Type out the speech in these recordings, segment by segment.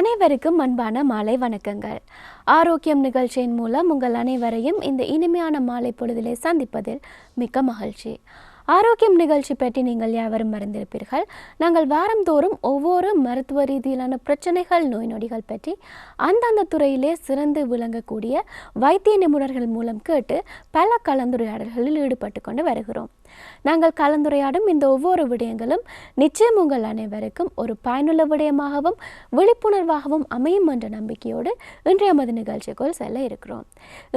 அனைவருக்கும் அன்பான மாலை வணக்கங்கள். ஆரோக்கியம் நிகழ்ச்சியின் மூலம் உங்கள் அனைவரையும் இந்த இனிமையான மாலை பொழுதிலே சந்திப்பதில் மிக்க மகிழ்ச்சி. ஆரோக்கியம் நிகழ்ச்சி பற்றி நீங்கள் யாவரும் மறந்திருப்பீர்கள். நாங்கள் வாரந்தோறும் ஒவ்வொரு மருத்துவ ரீதியிலான பிரச்சனைகள், நோய் நொடிகள் பற்றி அந்தந்த துறையிலே சிறந்து விளங்கக்கூடிய வைத்திய நிபுணர்கள் மூலம் கேட்டு பல கலந்துரையாடல்களில் ஈடுபட்டு கொண்டு வருகிறோம். நாங்கள் கலந்துரையாடும் இந்த ஒவ்வொரு விடயங்களும் நிச்சயம் உங்கள் அனைவருக்கும் ஒரு பயனுள்ள விடயமாகவும் விழிப்புணர்வாகவும் அமையும் என்ற நம்பிக்கையோடு இன்றைய மது நிகழ்ச்சிக்குள் செல்ல இருக்கிறோம்.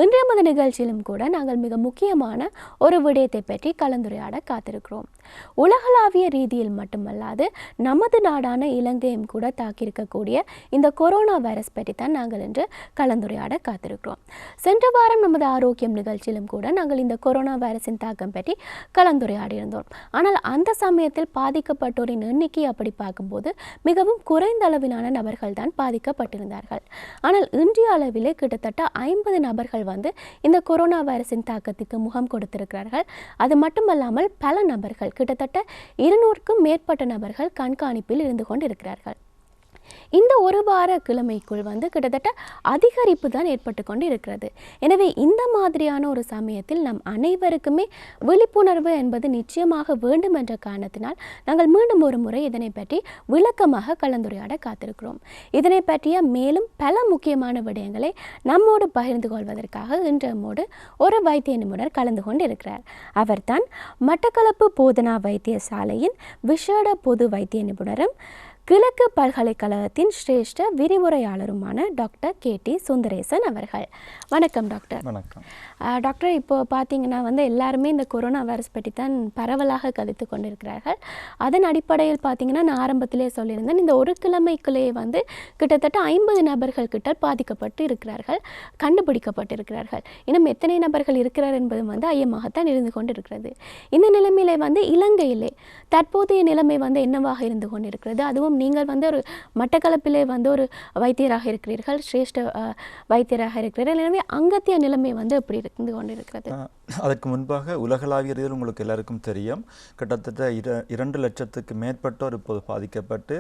இன்றைய மது நிகழ்ச்சியிலும் கூட நாங்கள் மிக முக்கியமான ஒரு விடயத்தை பற்றி கலந்துரையாட காத்திருக்கிறோம். உலகளாவிய ரீதியில் மட்டுமல்லாது நமது நாடான இலங்கையும் கூட தாக்கியிருக்கக்கூடிய இந்த கொரோனா வைரஸ் பற்றி தான் நாங்கள் இன்று கலந்துரையாட காத்திருக்கிறோம். சென்ற வாரம் நமது ஆரோக்கியம் நிகழ்ச்சியிலும் கூட நாங்கள் இந்த கொரோனா வைரஸின் தாக்கம் பற்றி கலந்துரையாடியிருந்தோம். ஆனால் அந்த சமயத்தில் பாதிக்கப்பட்டோரின் எண்ணிக்கை அப்படி பார்க்கும்போது மிகவும் குறைந்த அளவிலான நபர்கள் தான் பாதிக்கப்பட்டிருந்தார்கள். ஆனால் இன்றைய அளவிலே கிட்டத்தட்ட 50 நபர்கள் இந்த கொரோனா வைரஸின் தாக்கத்துக்கு முகம் கொடுத்திருக்கிறார்கள். அது மட்டுமல்லாமல் பல நபர்கள், கிட்டத்தட்ட 200க்கும் மேற்பட்ட நபர்கள் கண்காணிப்பில் இருந்து கொண்டு இருக்கிறார்கள். இந்த ஒரு வார கிழமைக்குள் கிட்டத்தட்ட அதிகரிப்பு தான் ஏற்பட்டு கொண்டு இருக்கிறது. எனவே இந்த மாதிரியான ஒரு சமயத்தில் நம் அனைவருக்குமே விழிப்புணர்வு என்பது நிச்சயமாக வேண்டும் என்ற காரணத்தினால் நாங்கள் மீண்டும் ஒரு முறை இதனை பற்றி விளக்கமாக கலந்துரையாட காத்திருக்கிறோம். இதனை பற்றிய மேலும் பல முக்கியமான விடயங்களை நம்மோடு பகிர்ந்து கொள்வதற்காக இன்றமோடு ஒரு வைத்திய நிபுணர் கலந்து கொண்டு இருக்கிறார். அவர்தான் மட்டக்களப்பு போதனா வைத்தியசாலையின் விசேட பொது வைத்திய நிபுணரும் கிழக்கு பல்கலைக்கழகத்தின் சிரேஷ்ட விரிவுரையாளருமான டாக்டர் KT சுந்தரேசன் அவர்கள். வணக்கம் டாக்டர். வணக்கம் டாக்டர். இப்போ பார்த்தீங்கன்னா எல்லாருமே இந்த கொரோனா வைரஸ் பற்றி தான் பரவலாக கதைத்து கொண்டிருக்கிறார்கள். அதன் அடிப்படையில் பார்த்தீங்கன்னா நான் ஆரம்பத்திலே சொல்லியிருந்தேன், இந்த ஒரு கிழமைக்குள்ளேயே கிட்டத்தட்ட 50 நபர்கள் கிட்ட பாதிக்கப்பட்டு இருக்கிறார்கள், கண்டுபிடிக்கப்பட்டிருக்கிறார்கள். இன்னும் எத்தனை நபர்கள் இருக்கிறார் என்பது ஐயமாகத்தான் இருந்து கொண்டு இருக்கிறது. இந்த நிலைமையிலே இலங்கையிலே தற்போதைய நிலைமை என்னவாக இருந்து கொண்டிருக்கிறது? அதுவும் நீங்கள் ஒரு மட்டக்களப்பிலே ஒரு வைத்தியராக இருக்கிறீர்கள், சிரேஷ்ட வைத்தியராக இருக்கிறீர்கள். எனவே அங்கத்திய நிலைமை எப்படி இருந்து கொண்டிருக்கிறது? அதற்கு முன்பாக உலகளாவிய ரீதியில் உங்களுக்கு எல்லாருக்கும் தெரியும், கிட்டத்தட்ட 2 லட்சத்துக்கு மேற்பட்டோர் இப்போது பாதிக்கப்பட்டு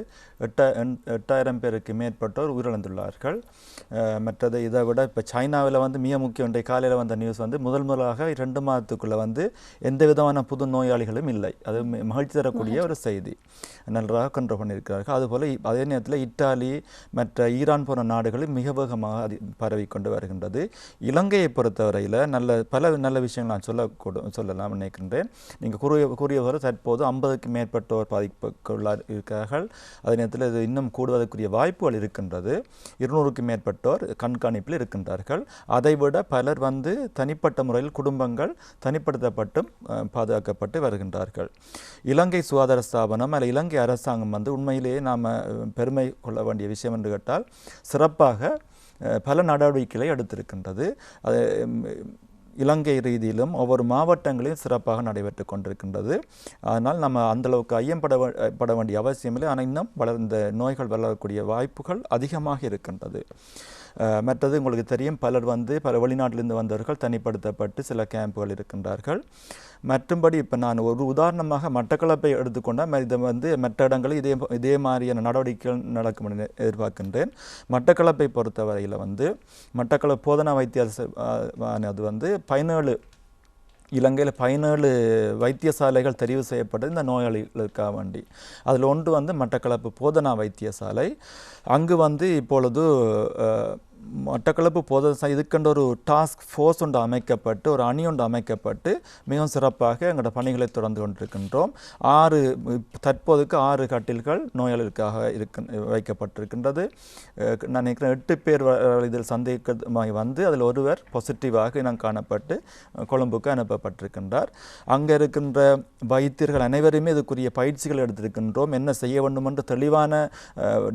8,000 பேருக்கு மேற்பட்டோர் உயிரிழந்துள்ளார்கள். மற்றது இதை விட இப்போ சைனாவில் மிக முக்கியம், இன்றைய காலையில் வந்த நியூஸ் முதலாக 2 மாதத்துக்குள்ளே எந்த விதமான புது நோயாளிகளும் இல்லை. அது மகிழ்ச்சி தரக்கூடிய ஒரு செய்தி. நன்றாக கண்ட்ரோல் பண்ணியிருக்கிறார்கள். அதுபோல் அதே நேரத்தில் இத்தாலி மற்ற ஈரான் போன்ற நாடுகளில் மிக வேகமாக பரவிக்கொண்டு வருகின்றது. இலங்கையை பொறுத்தவரையில் பல நல்ல விஷயங்கள் நான் சொல்லலாம் நினைக்கின்றேன். நீங்கள் கூறியவரை தற்போது 50க்கு மேற்பட்டோர் பாதிப்புக்குள்ளார் இருக்கிறார்கள். அதே நேரத்தில் இது இன்னும் கூடுவதற்குரிய வாய்ப்புகள் இருக்கின்றது. 200க்கு மேற்பட்டோர் கண்காணிப்பில் இருக்கின்றார்கள். அதைவிட பலர் தனிப்பட்ட முறையில் குடும்பங்கள் தனிப்படுத்தப்பட்டும் பாதுகாக்கப்பட்டு வருகின்றார்கள். இலங்கை சுகாதார ஸ்தாபனம் அல்ல இலங்கை அரசாங்கம் உண்மையிலேயே நாம் பெருமை கொள்ள வேண்டிய விஷயம் என்று கேட்டால் சிறப்பாக பல நடவடிக்கைகளை எடுத்திருக்கின்றது. அது இலங்கை ரீதியிலும் ஒவ்வொரு மாவட்டங்களையும் சிறப்பாக நடைபெற்று கொண்டிருக்கின்றது. அதனால் நம்ம அந்தளவுக்கு ஐயப்பட வேண்டிய அவசியமில்லை. ஆனால் இன்னும் இந்த நோய்கள் வளரக்கூடிய வாய்ப்புகள் அதிகமாக இருக்கின்றது. மற்றது உங்களுக்கு தெரியும், பலர் பல வெளிநாட்டிலிருந்து வந்தவர்கள் தனிப்படுத்தப்பட்டு சில கேம்புகள் இருக்கின்றார்கள். மற்றும்படி இப்போ நான் ஒரு உதாரணமாக மட்டக்களப்பை எடுத்துக்கொண்டால் இது மற்ற இடங்களில் இதே மாதிரியான நடவடிக்கைகள் நடக்கும் என எதிர்பார்க்கின்றேன். மட்டக்களப்பை பொறுத்தவரையில் மட்டக்களப்பு போதனா வைத்தியசாலை அது 17 இலங்கையில் 17 வைத்தியசாலைகள் தெரிவு செய்யப்பட்டது இந்த நோயாளிகளுக்காக வேண்டி. அதில் ஒன்று மட்டக்களப்பு போதனா வைத்தியசாலை. அங்கு இப்பொழுது மட்டக்களப்பு போதனா இதுக்கென்ற ஒரு டாஸ்க் ஃபோர்ஸ் ஒன்று அமைக்கப்பட்டு ஒரு அணி ஒன்று அமைக்கப்பட்டு மிகவும் சிறப்பாக எங்களோட பணிகளை தொடர்ந்து கொண்டிருக்கின்றோம். தற்போதுக்கு 6 கட்டில்கள் நோயாளிகளுக்காக வைக்கப்பட்டிருக்கின்றது. நான் நினைக்கிறேன் 8 பேர் இதில் சந்தேகமாகி அதில் ஒருவர் பாசிட்டிவாக இனம் காணப்பட்டு கொழும்புக்கு அனுப்பப்பட்டிருக்கின்றார். அங்கே இருக்கின்ற வைத்தியர்கள் அனைவருமே இதுக்குரிய பயிற்சிகள் எடுத்திருக்கின்றோம். என்ன செய்ய வேண்டும் என்று தெளிவான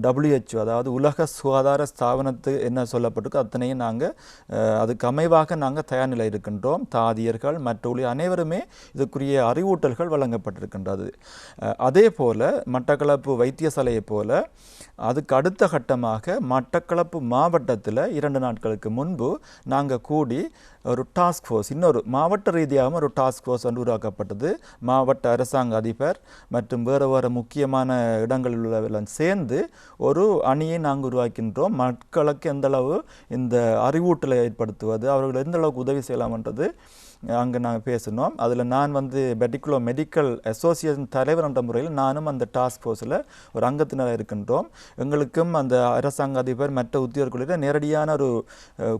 WHO அதாவது உலக சுகாதார ஸ்தாபனத்து என்ன சொல்லப்பட்டிருக்கு அத்தனையும் நாங்கள் அதுக்கு அமைவாக நாங்கள் தயார் நிலை இருக்கின்றோம். தாதியர்கள் மற்ற அனைவருமே இதுக்குரிய அறிவூட்டல்கள் வழங்கப்பட்டிருக்கின்றது. அதே போல் மட்டக்களப்பு வைத்தியசாலையை போல அதுக்கு அடுத்த கட்டமாக மட்டக்களப்பு மாவட்டத்தில் 2 நாட்களுக்கு முன்பு நாங்கள் கூடி ஒரு டாஸ்க் ஃபோர்ஸ், இன்னொரு மாவட்ட ரீதியாகவும் ஒரு டாஸ்க் ஃபோர்ஸ் வந்து உருவாக்கப்பட்டது. மாவட்ட அரசாங்க அதிபர் மற்றும் வேறு முக்கியமான இடங்களில் உள்ளவர்களும் சேர்ந்து ஒரு அணியை நாங்கள் உருவாக்கின்றோம். மக்களுக்கு எந்தளவு இந்த அறிவூட்டலை ஏற்படுத்துவது, அவர்கள் எந்த அளவுக்கு உதவி செய்யலாம்ன்றது அங்கே நாங்கள் பேசினோம். அதில் நான் வந்து பெர்டிகுலர் மெடிக்கல் அசோசியேஷன் தலைவர் என்ற முறையில் நானும் அந்த டாஸ்க் ஃபோர்ஸில் ஒரு அங்கத்தினராக இருக்கின்றோம். எங்களுக்கும் அந்த அரசாங்க அதிபர் மற்ற உத்தியோகர்களிடம் நேரடியான ஒரு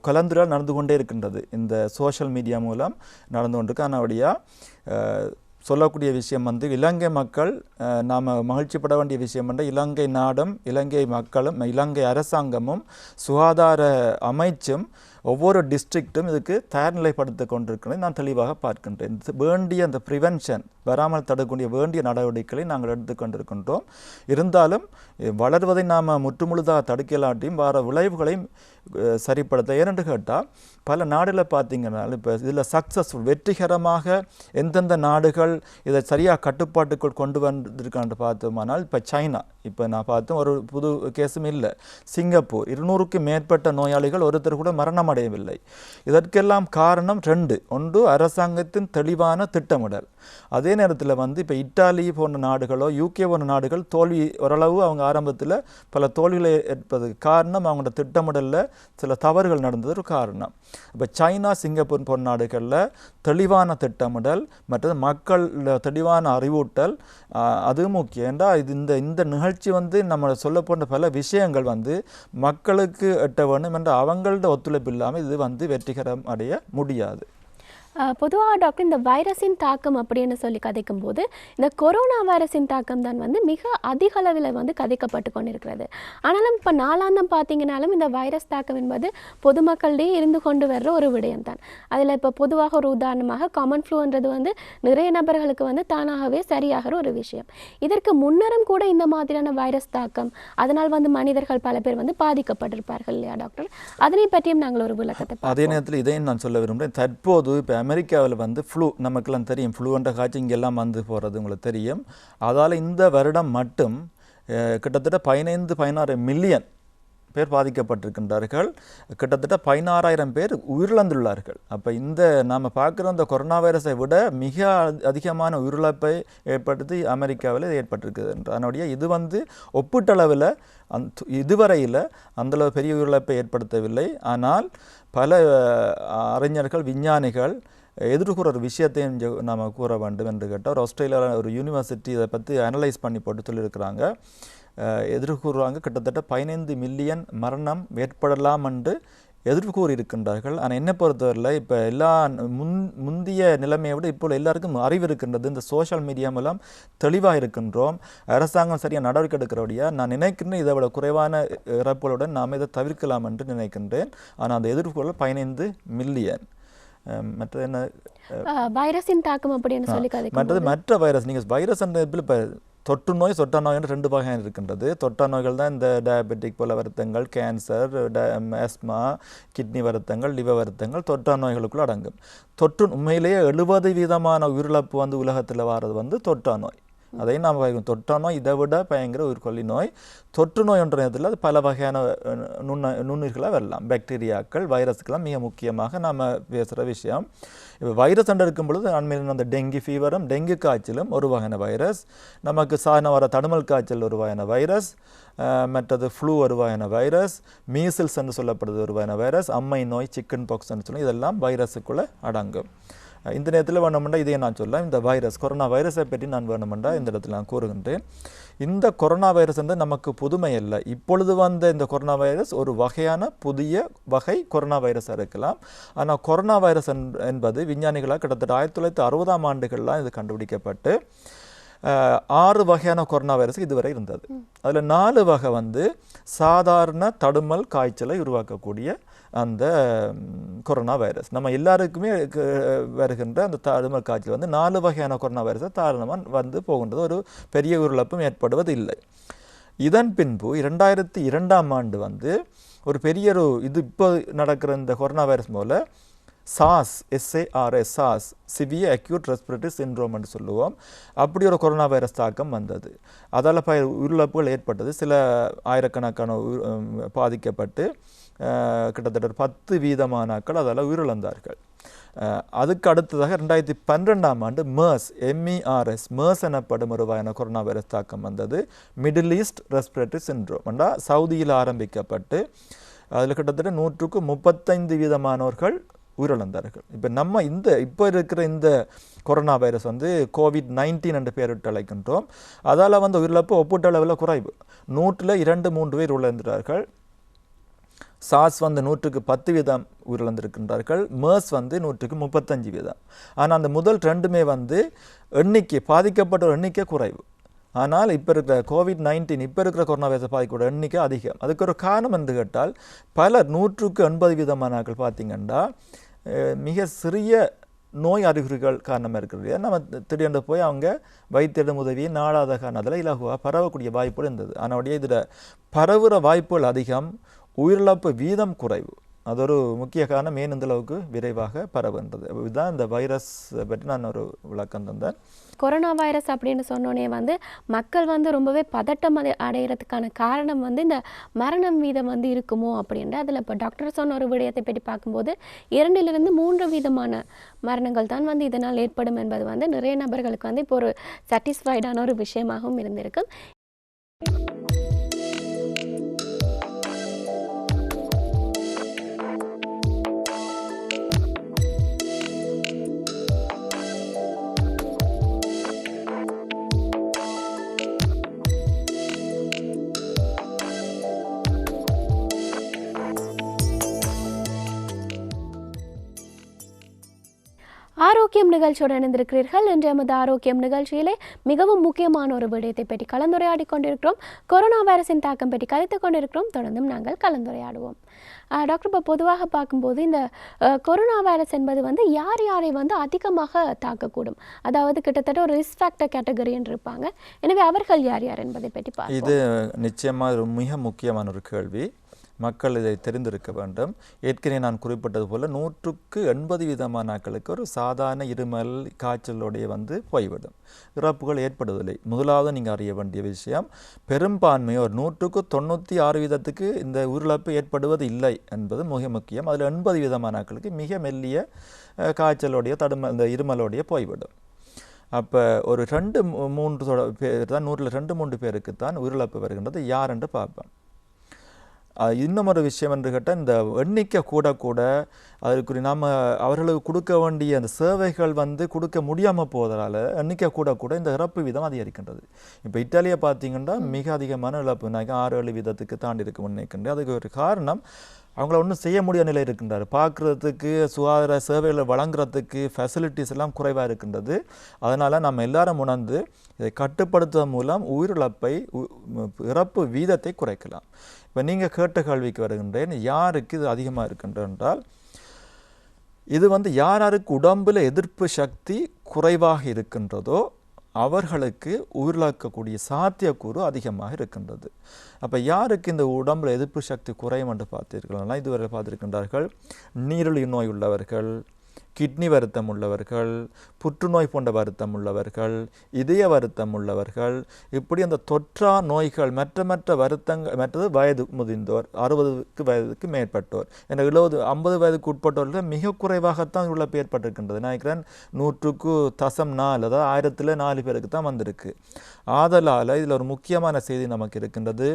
கலந்துரையாடல் நடந்து கொண்டே இருக்கின்றது. இந்த சோஷியல் மீடியா மூலம் நடந்து கொண்டிருக்கு. ஆனால் சொல்லக்கூடிய விஷயம் வந்து இலங்கை மக்கள் நாம் மகிழ்ச்சிப்பட வேண்டிய விஷயம் வந்து இலங்கை நாடும் இலங்கை மக்களும் இலங்கை அரசாங்கமும் சுகாதார அமைச்சும் ஒவ்வொரு டிஸ்ட்ரிக்ட்டும் இதுக்கு தயார்நிலைப்படுத்தி கொண்டிருக்கிறதை நான் தெளிவாக பார்க்கின்றேன். வேண்டிய அந்த ப்ரிவென்ஷன் வராமல் தடுக்கக்கூடிய வேண்டிய நடவடிக்கைகளை நாங்கள் எடுத்துக்கொண்டிருக்கின்றோம். இருந்தாலும் வளர்வதை நாம் முற்றுமுழுதாக தடுக்கலாட்டியும் வர விளைவுகளையும் சரிப்படுத்த. ஏனென்று கேட்டால் பல நாடுகளில் பார்த்தீங்கன்னா இப்போ இதில் சக்ஸஸ்ஃபுல் வெற்றிகரமாக எந்தெந்த நாடுகள் இதை சரியாக கட்டுப்பாட்டுக்குள் கொண்டு வந்திருக்கான்னு பார்த்தோமானால் இப்போ சைனா, இப்போ நான் பார்த்தோம் ஒரு புது கேஸும் இல்லை. சிங்கப்பூர் 200க்கும் மேற்பட்ட நோயாளிகள் ஒருத்தர் கூட மரணம் அடையவில்லை. இதற்கெல்லாம் காரணம் 2. ஒன்று அரசாங்கத்தின் தெளிவான திட்டமிடல். அதே நேரத்தில் வந்து இப்போ இத்தாலி போன்ற நாடுகளோ யூகே போன்ற நாடுகள் தோல்வி ஓரளவு அவங்க ஆரம்பத்தில் பல தோல்விகளை ஏற்பதற்கு காரணம் அவங்களோட திட்டமிடலில் சில தவறுகள் நடந்தது ஒரு காரணம். இப்போ சைனா சிங்கப்பூர் போன்ற நாடுகளில் தெளிவான திட்டமிடல் மற்றது மக்கள் தெளிவான அறிவூட்டல் அது முக்கியம். என்றால் இந்த நிகழ்ச்சி வந்து நம்ம சொல்ல போன்ற பல விஷயங்கள் வந்து மக்களுக்கு எட்ட வேண்டும் என்ற அவங்களோட ஒத்துழைப்பு இல்லாமல் இது வந்து வெற்றிகரம் அடைய முடியாது. பொதுவாக டாக்டர் இந்த வைரஸின் தாக்கம் அப்படின்னு சொல்லி கதைக்கும் போது இந்த கொரோனா வைரஸின் தாக்கம் தான் வந்து மிக அதிக அளவில் வந்து கதைக்கப்பட்டு கொண்டிருக்கிறது. ஆனாலும் இப்போ நாளாந்தம் பார்த்தீங்கன்னாலும் இந்த வைரஸ் தாக்கம் என்பது பொதுமக்களிடையே இருந்து கொண்டு வர்ற ஒரு விடயம் தான். அதில் இப்போ பொதுவாக ஒரு உதாரணமாக காமன் ஃப்ளூன்றது வந்து நிறைய நபர்களுக்கு வந்து தானாகவே சரியாகிற ஒரு விஷயம். இதற்கு முன்னரும் கூட இந்த மாதிரியான வைரஸ் தாக்கம் அதனால் வந்து மனிதர்கள் பல பேர் வந்து பாதிக்கப்பட்டிருப்பார்கள் இல்லையா டாக்டர்? அதனை பற்றியும் நாங்கள் ஒரு விளக்கத்தை. அதே நேரத்தில் இதையும் நான் சொல்ல விரும்புகிறேன். தற்போது இப்போ அமெரிக்காவில் வந்து ஃப்ளூ நமக்கெல்லாம் தெரியும், ஃப்ளூன்ற காய்ச்சல் இங்கெல்லாம் வந்து போகிறது உங்களுக்கு தெரியும். அதால் இந்த வருடம் மட்டும் கிட்டத்தட்ட 15-16 மில்லியன் பேர் பாதிக்கப்பட்டிருக்கின்றார்கள். கிட்டத்தட்ட 16,000 பேர் உயிரிழந்துள்ளார்கள். அப்போ இந்த நாம் பார்க்குற அந்த கொரோனா வைரஸை விட மிக அதிகமான உயிரிழப்பை ஏற்படுத்தி அமெரிக்காவில் ஏற்பட்டிருக்குது. அதனுடைய இது வந்து ஒப்பீட்டளவில் இதுவரையில் அந்தளவு பெரிய உயிரிழப்பை ஏற்படுத்தவில்லை. ஆனால் பல அறிஞர்கள் விஞ்ஞானிகள் எதிர்கூற ஒரு விஷயத்தையும் நாம் கூற வேண்டும் என்று கேட்டால் ஒரு ஆஸ்திரேலியாவில் ஒரு யூனிவர்சிட்டி இதை பற்றி அனலைஸ் பண்ணி போட்டு சொல்லியிருக்கிறாங்க. எதிர்கூறுவாங்க கிட்டத்தட்ட 15 மில்லியன் மரணம் ஏற்படலாம் என்று எதிர்ப்பு கூறியிருக்கின்றார்கள். ஆனால் என்னை பொறுத்தவரையில் இப்போ எல்லா முந்தைய நிலைமையை விட இப்போ எல்லாருக்கும் அறிவு இருக்கின்றது. இந்த சோஷியல் மீடியா மூலம் தெளிவாக இருக்கின்றோம். அரசாங்கம் சரியாக நடவடிக்கை எடுக்கிறபடியாக நான் நினைக்கின்றேன் இதை விட குறைவான இறப்புகளுடன் நாம் இதை தவிர்க்கலாம் என்று நினைக்கின்றேன். ஆனால் அந்த எதிர்ப்புகள் 15 மில்லியன். மற்றது என்ன வைரஸின் தாக்கம் அப்படின்னு சொல்லி மற்ற வைரஸ் நீங்கள் வைரஸ் என்ற இப்போ தொற்று நோய் சொட்டா நோய் என்று 2 வகையாக இருக்கின்றது. தொற்றா நோய்கள் தான் இந்த டயபெட்டிக் போல வருத்தங்கள், கேன்சர், ஆஸ்மா, கிட்னி வருத்தங்கள், லிவர் வருத்தங்கள் தொற்றா நோய்களுக்குள் அடங்கும். தொற்று உண்மையிலேயே 70% உயிரிழப்பு வந்து உலகத்தில் வாரது வந்து தொற்றா நோய். அதையும் நாம் தொற்றா நோய் இதை விட பயங்கர உயிர்கொல்லி நோய். தொற்று நோய் என்ற நேரத்தில் அது பல வகையான நுண்ணுயிர்களாக வரலாம். பாக்டீரியாக்கள், வைரஸ்கெல்லாம் மிக முக்கியமாக நாம் பேசுகிற விஷயம். இப்போ வைரஸ் என்று இருக்கும் பொழுது அண்மையில் அந்த டெங்கி ஃபீவரும் டெங்கு காய்ச்சலும் ஒரு வகையான வைரஸ், நமக்கு சாதாரண வர தடுமல் காய்ச்சல் ஒரு வகையான வைரஸ், மற்றது ஃப்ளூ ஒரு வகையான வைரஸ், மீசில்ஸ் என்று சொல்லப்படுது ஒரு வகையான வைரஸ், அம்மை நோய், சிக்கன் பாக்ஸ் என்று சொல்லி இதெல்லாம் வைரஸுக்குள்ளே அடங்கும். இந்த நேரத்தில் வேணுமெண்டா இதையே நான் சொல்லலாம். இந்த வைரஸ் கொரோனா வைரஸை பற்றி நான் வேணுமெண்டா இந்த இடத்துல நான் கூறுகின்றேன். இந்த கொரோனா வைரஸ் வந்து நமக்கு புதுமை இல்லை. இப்பொழுது வந்த இந்த கொரோனா வைரஸ் ஒரு வகையான புதிய வகை கொரோனா வைரஸாக இருக்கலாம். ஆனால் கொரோனா வைரஸ் என்பது விஞ்ஞானிகளால் கிட்டத்தட்ட 1960ஆம் ஆண்டுகள்லாம் இது கண்டுபிடிக்கப்பட்டு 6 வகையான கொரோனா வைரஸ் இதுவரை இருந்தது. அதில் 4 வகை வந்து சாதாரண தடுமல் காய்ச்சலை உருவாக்கக்கூடிய அந்த கொரோனா வைரஸ். நம்ம எல்லாருக்குமே வருகின்ற அந்த தடுமல் காய்ச்சல் வந்து 4 வகையான கொரோனா வைரஸை தாராளமாக வந்து போகின்றது. ஒரு பெரிய உயிரிழப்பும் ஏற்படுவது இல்லை. இதன் பின்பு 2002ஆம் ஆண்டு வந்து ஒரு பெரிய இது இப்போ நடக்கிற இந்த கொரோனா வைரஸ் போல sauce, sauce, severe acute respiratory syndrome என்று சொல்லுவோம். அப்படி ஒரு கொரோனா வைரஸ் தாக்கம் வந்தது. அதால் உயிரிழப்புகள் ஏற்பட்டது. சில ஆயிரக்கணக்கான பாதிக்கப்பட்டு கிட்டத்தட்ட 10% அதால் உயிரிழந்தார்கள். அதுக்கு அடுத்ததாக 2012ஆம் ஆண்டு MERS எனப்படும் ஒரு வகையான கொரோனா வைரஸ் தாக்கம் வந்தது. மிடில் ஈஸ்ட் ரெஸ்பிரேட்டரி சிண்ட்ரோம் என்றா சவுதியில் ஆரம்பிக்கப்பட்டு அதில் கிட்டத்தட்ட 135% உயிரிழந்தார்கள். இப்போ நம்ம இப்போ இருக்கிற இந்த கொரோனா வைரஸ் வந்து COVID-19 என்று பெயரிட்டு அழைக்கின்றோம். அதால் உயிரிழப்பு ஒப்பீட்டளவில் குறைவு. 100ல் 2-3 பேர் உயிரிழந்தார்கள். சாஸ் 100% உயிரிழந்திருக்கின்றார்கள். MERS 135%. ஆனால் அந்த முதல் ரெண்டுமே எண்ணிக்கை பாதிக்கப்பட்ட எண்ணிக்கை குறைவு. ஆனால் இப்போ இருக்கிற COVID-19 இப்போ இருக்கிற கொரோனா வைரஸ் பாதிக்கப்பட்ட எண்ணிக்கை அதிகம். அதுக்கு ஒரு காரணம் என்று கேட்டால் பலர் 180% பார்த்தீங்கன்னா மிக சிறிய நோய் அறிகுறிகள் காரணமாக இருக்கிறது. நம்ம திடீர்னு போய் அவங்க வைத்தியம் உதவி நாளாத காரணத்தில் இலகுவாக பரவக்கூடிய வாய்ப்புகள் இருந்தது. ஆனால் இதில் பரவுகிற வாய்ப்புகள் அதிகம், உயிரிழப்பு வீதம் குறைவு. அது ஒரு முக்கிய காரணம் ஏன் இந்த அளவுக்கு விரைவாக பரவுன்றது. இதுதான் இந்த வைரஸ் பற்றி நான் ஒரு விளக்கம் தந்தேன். கொரோனா வைரஸ் அப்படின்னு சொன்னோன்னே மக்கள் ரொம்பவே பதட்டம் அடைகிறதுக்கான காரணம் இந்த மரணம் வீதம் இருக்குமோ அப்படின்ற அதில் இப்போ டாக்டர் சொன்ன ஒரு விடயத்தை பற்றி பார்க்கும்போது 2-3% மரணங்கள் தான் இதனால் ஏற்படும் என்பது நிறைய நபர்களுக்கு இப்போ ஒரு சாட்டிஸ்ஃபைடான ஒரு விஷயமாகவும் இருந்திருக்கு. ஆரோக்கியம் நிகழ்ச்சியோடு இணைந்திருக்கிறீர்கள். இன்று எமது ஆரோக்கியம் நிகழ்ச்சியிலே மிகவும் முக்கியமான ஒரு விடயத்தை பற்றி கலந்துரையாடி கொண்டிருக்கிறோம். கொரோனா வைரஸின் தாக்கம் பற்றி கலைத்துக் கொண்டிருக்கிறோம். தொடர்ந்தும் நாங்கள் கலந்துரையாடுவோம். டாக்டர், இப்போ பொதுவாக பார்க்கும்போது இந்த கொரோனா வைரஸ் என்பது யார் யாரை அதிகமாக தாக்கக்கூடும்? அதாவது கிட்டத்தட்ட ஒரு ரிஸ்க் ஃபேக்டர் கேட்டகரின்னு இருப்பாங்க. எனவே அவர்கள் யார் யார் என்பதை பற்றி பார்ப்போம். இது நிச்சயமாக மிக முக்கியமான ஒரு கேள்வி. மக்கள் இதை தெரிந்திருக்க வேண்டும். ஏற்கனவே நான் குறிப்பிட்டது போல் 180% ஒரு சாதாரண இருமல் காய்ச்சலோடைய போய்விடும், இறப்புகள் ஏற்படுவதில்லை. முதலாவது நீங்கள் அறிய வேண்டிய விஷயம், பெரும்பான்மையோர் 196% இந்த உயிரிழப்பு ஏற்படுவது இல்லை என்பது மிக முக்கியம். அதில் 80% மிக மெல்லிய காய்ச்சலோடைய இந்த இருமலோடைய போய்விடும். அப்போ ஒரு 2-3 பேர் தான் 100ல் 2-3 பேருக்கு தான் உயிரிழப்பு வருகின்றது. யார் என்று பார்ப்போம். இன்னும் ஒரு விஷயம் என்று கேட்டால், இந்த எண்ணிக்கை கூட அதற்குரிய நாம் அவர்களுக்கு கொடுக்க வேண்டிய அந்த சேவைகள் கொடுக்க முடியாமல் போவதால் எண்ணிக்கை கூட இந்த இறப்பு வீதம் அதிகரிக்கின்றது. இப்போ இத்தாலியை பார்த்தீங்கன்னா மிக அதிகமான இழப்பு 6-7% தாண்டி இருக்க நினைக்கின்றேன். அதுக்கு ஒரு காரணம், அவங்கள ஒன்றும் செய்ய முடியாத நிலை இருக்கின்றார். பார்க்குறதுக்கு சுகாதார சேவைகளை வழங்குறதுக்கு ஃபெசிலிட்டிஸ் எல்லாம் குறைவாக இருக்கின்றது. அதனால் நம்ம எல்லாரும் உணர்ந்து இதை கட்டுப்படுத்துவதன் மூலம் உயிரிழப்பை இறப்பு வீதத்தை குறைக்கலாம். இப்போ நீங்கள் கேட்ட கேள்விக்கு வருகின்றேன், யாருக்கு இது அதிகமாக இருக்கின்றது என்றால், இது யாருக்கு உடம்பில் எதிர்ப்பு சக்தி குறைவாக இருக்கின்றதோ அவர்களுக்கு உயிரிழக்கக்கூடிய சாத்தியக்கூறு அதிகமாக இருக்கின்றது. அப்போ யாருக்கு இந்த உடம்பில் எதிர்ப்பு சக்தி குறையும் என்று பார்த்தீர்கள்னா, இதுவரை பார்த்திருக்கின்றார்கள், நீரிழிவு நோய் உள்ளவர்கள், கிட்னி வருத்தம் உள்ளவர்கள், புற்றுநோய் போன்ற வருத்தம் உள்ளவர்கள், இதய வருத்தம் உள்ளவர்கள், இப்படி அந்த தொற்றா நோய்கள் மற்ற வருத்தங்கள், மற்றது வயது முதிர்ந்தோர், 60 வயதுக்கு மேற்பட்டோர், என்ற 50 வயதுக்கு உட்பட்டவர்கள் மிக குறைவாகத்தான் இவ்வளவு ஏற்பட்டிருக்கின்றது. நினைக்கிறேன் 100.4, அதாவது 1000ல் 4 பேருக்கு தான் வந்திருக்கு. ஆதலால் இதில் ஒரு முக்கியமான செய்தி நமக்கு இருக்கின்றது,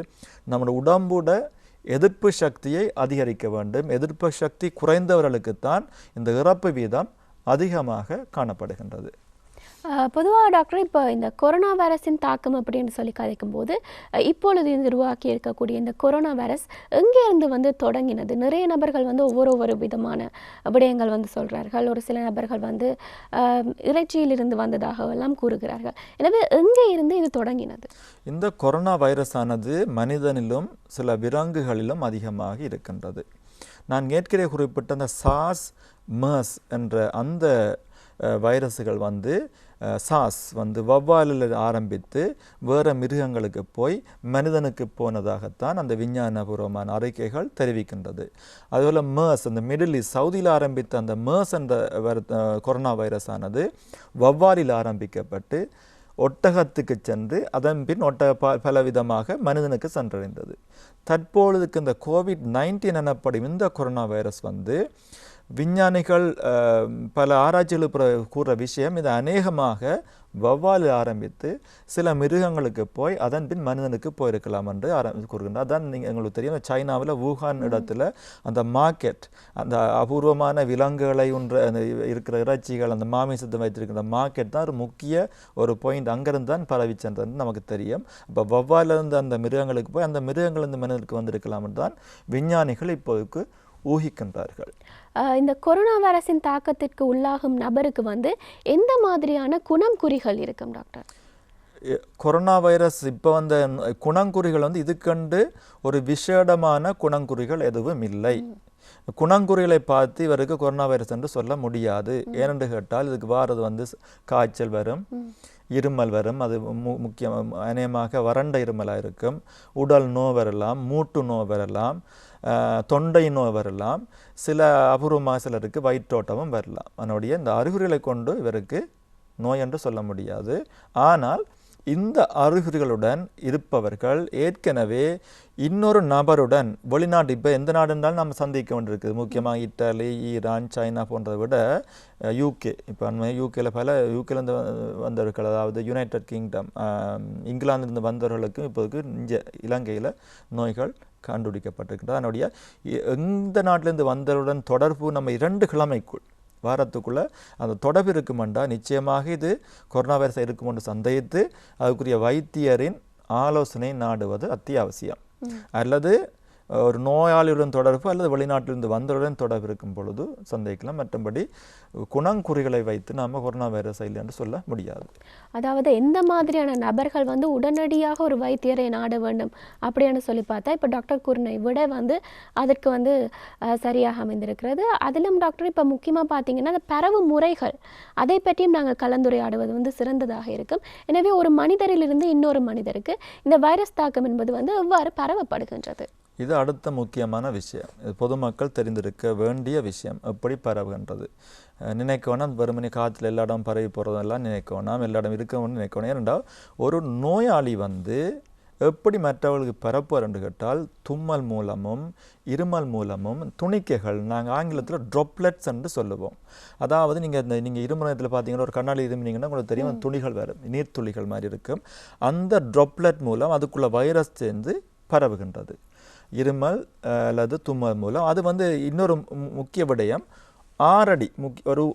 நம்முடைய உடம்போட எதிர்ப்பு சக்தியை அதிகரிக்க வேண்டும். எதிர்ப்பு சக்தி குறைந்தவர்களுக்குத்தான் இந்த இறப்பு வீதம் அதிகமாக காணப்படுகின்றது. பொதுவாக டாக்டர், இப்போ இந்த கொரோனா வைரஸின் தாக்கம் அப்படின்னு சொல்லி கதைக்கும் போது இப்பொழுது உருவாக்கி இருக்கக்கூடிய இந்த கொரோனா வைரஸ் எங்கேருந்து தொடங்கினது? நிறைய நபர்கள் ஒவ்வொரு விதமான விடயங்கள் சொல்கிறார்கள். ஒரு சில நபர்கள் இறைச்சியிலிருந்து வந்ததாக எல்லாம் கூறுகிறார்கள். எனவே எங்கே இருந்து இது தொடங்கினது? இந்த கொரோனா வைரஸ் ஆனது மனிதனிலும் சில விலங்குகளிலும் அதிகமாக இருக்கின்றது. நான் ஏற்கனவே குறிப்பிட்ட அந்த சாஸ் MERS என்ற அந்த வைரஸுகள் சாஸ் வவ்வாலில் ஆரம்பித்து வேறு மிருகங்களுக்கு போய் மனிதனுக்கு போனதாகத்தான் அந்த விஞ்ஞானபூர்வமான அறிக்கைகள் தெரிவிக்கின்றது. அதுபோல் MERS, அந்த மிடில் ஈஸ்ட் சவுதியில் ஆரம்பித்த அந்த MERS என்ற கொரோனா வைரஸ் ஆனது வவ்வாலில் ஆரம்பிக்கப்பட்டு ஒட்டகத்துக்கு சென்று அதன் பின் பலவிதமாக மனிதனுக்கு சென்றடைந்தது. தற்பொழுதுக்கு இந்த COVID-19 எனப்படும் இந்த கொரோனா வைரஸ் விஞ்ஞானிகள் பல ஆராய்ச்சிகள் கூறுற விஷயம் இது அநேகமாக வௌவாலில் ஆரம்பித்து சில மிருகங்களுக்கு போய் அதன் பின் மனிதனுக்கு போயிருக்கலாம் என்று கூறுகின்றார். அதான் நீங்கள் எங்களுக்கு தெரியும், சைனாவில் வூஹான் இடத்துல அந்த மார்க்கெட், அந்த அபூர்வமான விலங்குகளை அந்த இருக்கிற இறைச்சிகள், அந்த மாமிசத்தை வைத்திருக்கிற மார்க்கெட் தான் ஒரு முக்கிய ஒரு பாயிண்ட். அங்கிருந்து தான் பரவி சென்றது நமக்கு தெரியும். இப்போ வௌவாலிருந்து அந்த மிருகங்களுக்கு போய் அந்த மிருகங்கள் இந்த மனிதனுக்கு வந்திருக்கலாம் என்று தான் விஞ்ஞானிகள் இப்போதுக்கு ஊகிக்கின்றார்கள். இந்த கொரோனா வைரஸின் தாக்கத்திற்கு உள்ளாகும் நபருக்கு வந்து எந்த மாதிரியான குணங்குறிகள் இருக்கும் டாக்டர்? கொரோனா வைரஸ் இப்போ வந்த குணங்குறிகள் வந்து இதுக்கண்டு ஒரு விசேடமான குணங்குறிகள் எதுவும் இல்லை. குணங்குறிகளை பார்த்து இவருக்கு கொரோனா வைரஸ் என்று சொல்ல முடியாது. ஏனென்று கேட்டால் இதுக்கு வாரது வந்து காய்ச்சல் வரும், இருமல் வரும், அது முக்கியம் அநேகமாக வறண்ட இருமலாக இருக்கும், உடல் நோய் வரலாம், மூட்டு நோய் வரலாம், தொண்டை நோய் வரலாம், சில அபூர்வமாக சிலருக்கு வயிற்றோட்டமும் வரலாம். அதனுடைய இந்த அறிகுறிகளை கொண்டு இவருக்கு நோய் என்று சொல்ல முடியாது. ஆனால் இந்த அறிகுறிகளுடன் இருப்பவர்கள் ஏற்கனவே இன்னொரு நபருடன் வெளிநாட்டு, இப்போ எந்த நாடு என்றாலும் நம்ம சந்திக்க வேண்டியிருக்குது, முக்கியமாக இத்தாலி, ஈரான், சைனா போன்றதை விட யூகே, இப்போ அண்மை யூகேல பல யூகேலேருந்து வந்தவர்கள், அதாவது யுனைடெட் கிங்டம், இங்கிலாந்திலிருந்து வந்தவர்களுக்கும் இப்போதுக்கு இங்கே இலங்கையில் நோய்கள் கண்டுபிடிக்கப்பட்டிருக்கின்றது. அதனுடைய எந்த நாட்டிலேருந்து வந்தவருடன் தொடர்பு நம்ம 2 கிழமைக்குள் வாரத்துக்குள்ளே அந்த தொடர்பு இருக்குமெண்டா நிச்சயமாக இது கொரோனா வைரஸ் இருக்குமென்று சந்தேகித்து அதுக்குரிய வைத்தியரின் ஆலோசனை நாடுவது அத்தியாவசியம். அல்லது ஒரு நோயாளியுடன் தொடர்பு அல்லது வெளிநாட்டிலிருந்து வந்தவுடன் தொடர்பு இருக்கும் பொழுது சந்தேகிக்கலாம். மற்றபடி குணங்குறிகளை வைத்து நாம் கொரோனா வைரஸ் இல்லை என்று சொல்ல முடியாது. அதாவது எந்த மாதிரியான நபர்கள் வந்து உடனடியாக ஒரு வைத்தியரை நாட வேண்டும் அப்படின்னு சொல்லி பார்த்தா இப்போ டாக்டர் கூறினை விட வந்து அதற்கு வந்து சரியாக அமைந்திருக்கிறது. அதிலும் டாக்டர் இப்போ முக்கியமாக பார்த்தீங்கன்னா அந்த பரவு முறைகள் அதை பற்றியும் நாங்கள் கலந்துரையாடுவது வந்து சிறந்ததாக இருக்கும். எனவே ஒரு மனிதரிலிருந்து இன்னொரு மனிதருக்கு இந்த வைரஸ் தாக்கம் என்பது வந்து எவ்வாறு பரவப்படுகின்றது? இது அடுத்த முக்கியமான விஷயம். இது பொதுமக்கள் தெரிந்திருக்க வேண்டிய விஷயம். எப்படி பரவுகின்றது நினைக்க வேணாம். வெறுமனே காற்றுல எல்லா இடம் பரவி போகிறதெல்லாம் நினைக்க வேணாம், எல்லா இடம் இருக்கணும்னு நினைக்க வேணாம். ஏனென்றால் ஒரு நோயாளி வந்து எப்படி மற்றவர்களுக்கு பரப்புவார் என்று கேட்டால் தும்மல் மூலமும் இருமல் மூலமும் துணிக்கைகள், நாங்கள் ஆங்கிலத்தில் ட்ராப்லெட்ஸ் என்று சொல்லுவோம். அதாவது நீங்கள் இருமலத்தில் பார்த்தீங்கன்னா ஒரு கண்ணாடி இருமினீங்கன்னா உங்களுக்கு தெரியும் துளிகள் வரும், நீர்த்துளிகள் மாதிரி இருக்கும். அந்த ட்ராப்லெட் மூலம் அதுக்குள்ள வைரஸ் சேர்ந்து பரவுகின்றது. இருமல் அல்லது தும்மல் மூலம். அது வந்து இன்னொரு முக்கிய விடயம், 6 அடி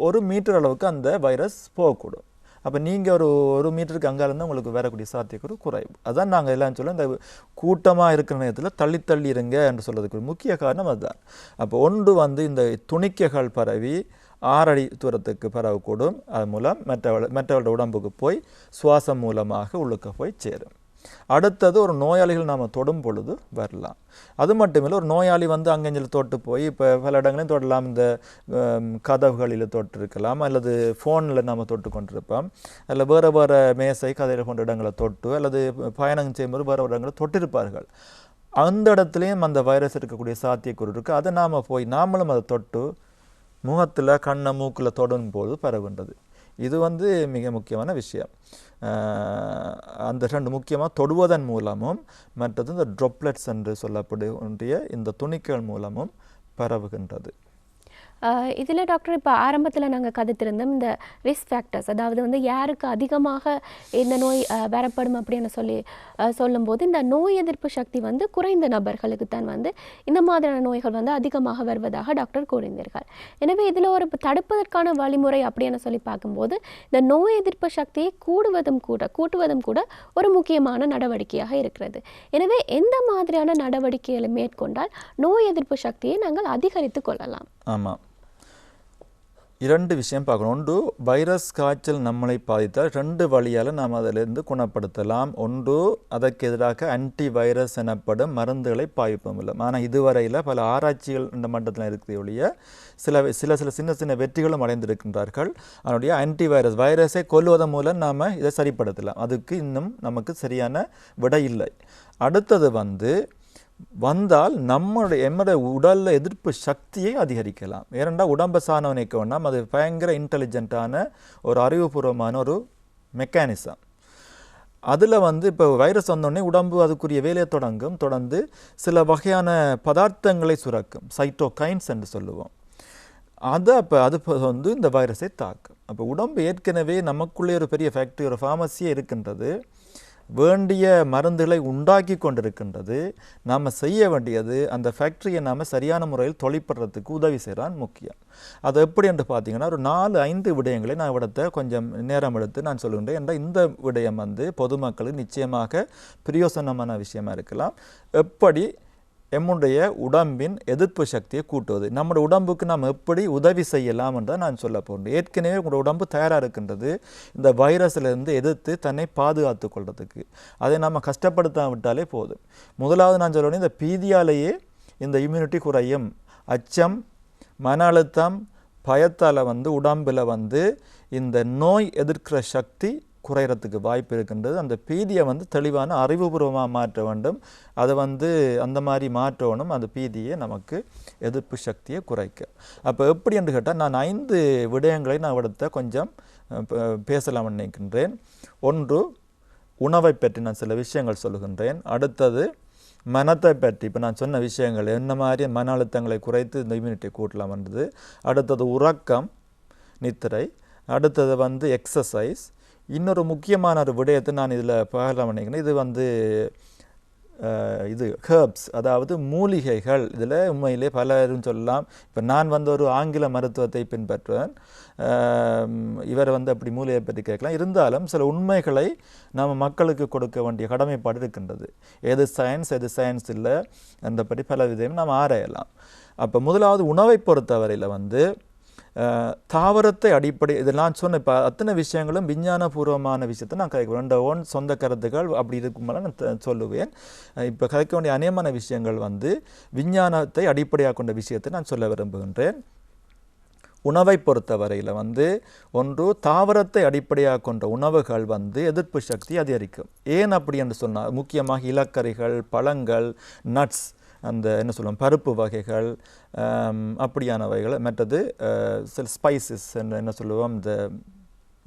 ஒரு மீட்டர் அளவுக்கு அந்த வைரஸ் போகக்கூடும். அப்போ நீங்கள் ஒரு மீட்டருக்கு அங்கே இருந்தால் உங்களுக்கு வரக்கூடிய சாத்தியக்கூறு குறைவு. அதான் நாங்கள் எல்லாம் சொல்ல இந்த கூட்டமாக இருக்கிற நேரத்தில் தள்ளி இருங்க என்று சொல்றதுக்கு முக்கிய காரணம் அதுதான். அப்போ ஒன்று வந்து இந்த துணிக்கைகள் பரவி 6 அடி தூரத்துக்கு பரவக்கூடும். அது மூலம் மற்றவர்களோட உடம்புக்கு போய் சுவாசம் மூலமாக உள்ளுக்க போய் சேரும். அடுத்தது ஒரு நோயாளிகள் நாம் தொடும் பொழுது வரலாம். அது மட்டுமில்லை, ஒரு நோயாளி வந்து அங்கெஞ்சில் தொட்டு போய் இப்போ பல இடங்களையும் தொடலாம். இந்த கதவுகளில் தொட்டிருக்கலாம், அல்லது ஃபோனில் நாம் தொட்டு கொண்டிருப்போம், அல்ல வேறு மேசை கதையில் கொண்ட இடங்களை தொட்டு, அல்லது பயணம் செய்யும்போது வேறு இடங்களை தொட்டிருப்பார்கள். அந்த இடத்துலையும் அந்த வைரஸ் இருக்கக்கூடிய சாத்தியக்கூறு இருக்குது. அதை நாம் போய் நாமளும் அதை தொட்டு முகத்தில் கண்ணை மூக்கில் தொடும் போது பரவுகின்றது. இது வந்து மிக முக்கியமான விஷயம். அந்த 2 முக்கியமாக தொடுவதன் மூலமும் மற்றது இந்த ட்ராப்லெட்ஸ் என்று சொல்லக்கூடிய இந்த துணிக்கைகள் மூலமும் பரவுகின்றது. இதில் டாக்டர் இப்போ ஆரம்பத்தில் நாங்கள் கதைத்திருந்தோம் இந்த ரிஸ்க் ஃபேக்டர்ஸ், அதாவது வந்து யாருக்கு அதிகமாக இந்த நோய் வரப்படும் அப்படின்னு சொல்லும்போது இந்த நோய் எதிர்ப்பு சக்தி வந்து குறைந்த நபர்களுக்கு தான் வந்து இந்த மாதிரியான நோய்கள் வந்து அதிகமாக வருவதாக டாக்டர் கூறினார்கள். எனவே இதில் ஒரு தடுப்பதற்கான வழிமுறை அப்படின்னு சொல்லி பார்க்கும்போது இந்த நோய் எதிர்ப்பு சக்தியை கூட்டுவதும் கூட ஒரு முக்கியமான நடவடிக்கையாக இருக்கிறது. எனவே எந்த மாதிரியான நடவடிக்கைகளை மேற்கொண்டால் நோய் எதிர்ப்பு சக்தியை நாங்கள் அதிகரித்து கொள்ளலாம்? ஆமாம், 2 விஷயம் பார்க்கணும். ஒன்று, வைரஸ் காய்ச்சல் நம்மளை பாதித்தால் 2 வழியால் நாம் அதிலிருந்து குணப்படுத்தலாம். ஒன்று, அதற்கு எதிராக ஆன்டி வைரஸ் எனப்படும் மருந்துகளை பாவிப்போம் இல்லை. ஆனால் இதுவரையில் பல ஆராய்ச்சிகள் இந்த மட்டத்தில் இருக்கிற சில சின்ன வெற்றிகளும் அடைந்திருக்கின்றார்கள். அதனுடைய ஆன்டி வைரஸை கொல்லுவதன் மூலம் நாம் இதை சரிப்படுத்தலாம். அதுக்கு இன்னும் நமக்கு சரியான விடை இல்லை. அடுத்தது வந்தால் நம்முடைய உடலில் எதிர்ப்பு சக்தியை அதிகரிக்கலாம். ஏனென்றால் உடம்பை சாணவனைக்க வேண்டாம், அது பயங்கர இன்டெலிஜென்ட்டான ஒரு அறிவுபூர்வமான ஒரு மெக்கானிசம். அதில் இப்போ வைரஸ் வந்தோடனே உடம்பு அதுக்குரிய வேலையை தொடர்ந்து சில வகையான பதார்த்தங்களை சுரக்கும், சைட்டோகைன்ஸ் என்று சொல்லுவோம். அது வந்து இந்த வைரஸை தாக்கும். அப்போ உடம்பு ஏற்கனவே நமக்குள்ளே ஒரு பெரிய ஃபேக்ட்ரி, ஒரு ஃபார்மசியே இருக்கின்றது, வேண்டிய மருந்துகளை உண்டாக்கி கொண்டிருக்கின்றது. நாம் செய்ய வேண்டியது அந்த ஃபேக்ட்ரியை நாம் சரியான முறையில் தொழிற்படுறதுக்கு உதவி செய்கிறான் முக்கியம். அது எப்படி என்று பார்த்தீங்கன்னா, ஒரு 4-5 விடயங்களை நான் விடத்தை கொஞ்சம் நேரம் எடுத்து நான் சொல்லுகின்றேன். என்ற இந்த விடயம் வந்து பொதுமக்களுக்கு நிச்சயமாக பிரயோசனமான விஷயமா இருக்கலாம். எப்படி எம்முடைய உடம்பின் எதிர்ப்பு சக்தியை கூட்டுவது, நம்முடைய உடம்புக்கு நாம் எப்படி உதவி செய்யலாம் என்று நான் சொல்ல போகிறேன். ஏற்கனவே உங்களுடைய உடம்பு தயாராக இருக்கின்றது இந்த வைரஸிலிருந்து எதிர்த்து தன்னை பாதுகாத்து கொள்றதுக்கு. அதை நம்ம கஷ்டப்படுத்தாவிட்டாலே போதும். முதலாவது நான் சொல்லுவேன், இந்த பீதியாலேயே இந்த இம்யூனிட்டி குறையும். அச்சம், மன அழுத்தம், பயத்தால் வந்து உடம்பில் வந்து இந்த நோய் எதிர்க்கிற சக்தி குறைகிறதுக்கு வாய்ப்பு இருக்கின்றது. அந்த பீதியை வந்து தெளிவான அறிவுபூர்வமாக மாற்ற வேண்டும். அதை வந்து அந்த மாதிரி மாற்றணும். அந்த பீதியை நமக்கு எதிர்ப்பு சக்தியை குறைக்க. அப்போ எப்படி என்று கேட்டால், நான் 5 விடயங்களை நான் எடுத்த கொஞ்சம் பேசலாம் நினைக்கின்றேன். ஒன்று, உணவை பற்றி நான் சில விஷயங்கள் சொல்லுகின்றேன். அடுத்தது மனத்தை பற்றி, இப்போ நான் சொன்ன விஷயங்கள் என்ன மாதிரி மன அழுத்தங்களை குறைத்து இந்த இம்யூனிட்டியை கூட்டலாம் என்றது. அடுத்தது உறக்கம், நித்திரை. அடுத்தது வந்து எக்ஸசைஸ். இன்னொரு முக்கியமான ஒரு விடயத்தை நான் இதில் பகிரலாம் நினைக்கிறேன். இது வந்து ஹெர்ப்ஸ், அதாவது மூலிகைகள். இதில் உண்மையிலே பலரும் சொல்லலாம். இப்போ நான் வந்து ஒரு ஆங்கில மருத்துவத்தை பின்பற்றுவேன். இவர் வந்து அப்படி மூலிகையை பற்றி கேட்கலாம். இருந்தாலும் சில உண்மைகளை நாம் மக்களுக்கு கொடுக்க வேண்டிய கடமைப்பாடு இருக்கின்றது. எது சயின்ஸ் எது சயின்ஸ் இல்லை என்ற பற்றி பல விதம் நாம் ஆராயலாம். அப்போ முதலாவது உணவை பொறுத்தவரையில் வந்து தாவரத்தை அடிப்படை, இதெல்லாம் சொன்ன இப்போ அத்தனை விஷயங்களும் விஞ்ஞானபூர்வமான விஷயத்தை நான் கதைக்க வேண்டிய சொந்த கருத்துக்கள் அப்படி இருக்கும்போது நான் சொல்லுவேன். இப்போ கதைக்க வேண்டிய அநேகமான விஷயங்கள் வந்து விஞ்ஞானத்தை அடிப்படையாக கொண்ட விஷயத்தை நான் சொல்ல விரும்புகின்றேன். உணவை பொறுத்தவரையில் வந்து ஒன்று, தாவரத்தை அடிப்படையாக கொண்ட உணவுகள் வந்து எதிர்ப்பு சக்தி அதிகரிக்கும். ஏன் அப்படி என்று சொன்னால், முக்கியமாக இலக்கறிகள், பழங்கள், நட்ஸ், அந்த என்ன சொல்லுவோம் பருப்பு வகைகள், அப்படியானவைகள். மற்றது சில ஸ்பைசஸ் என்ன சொல்லுவோம், இந்த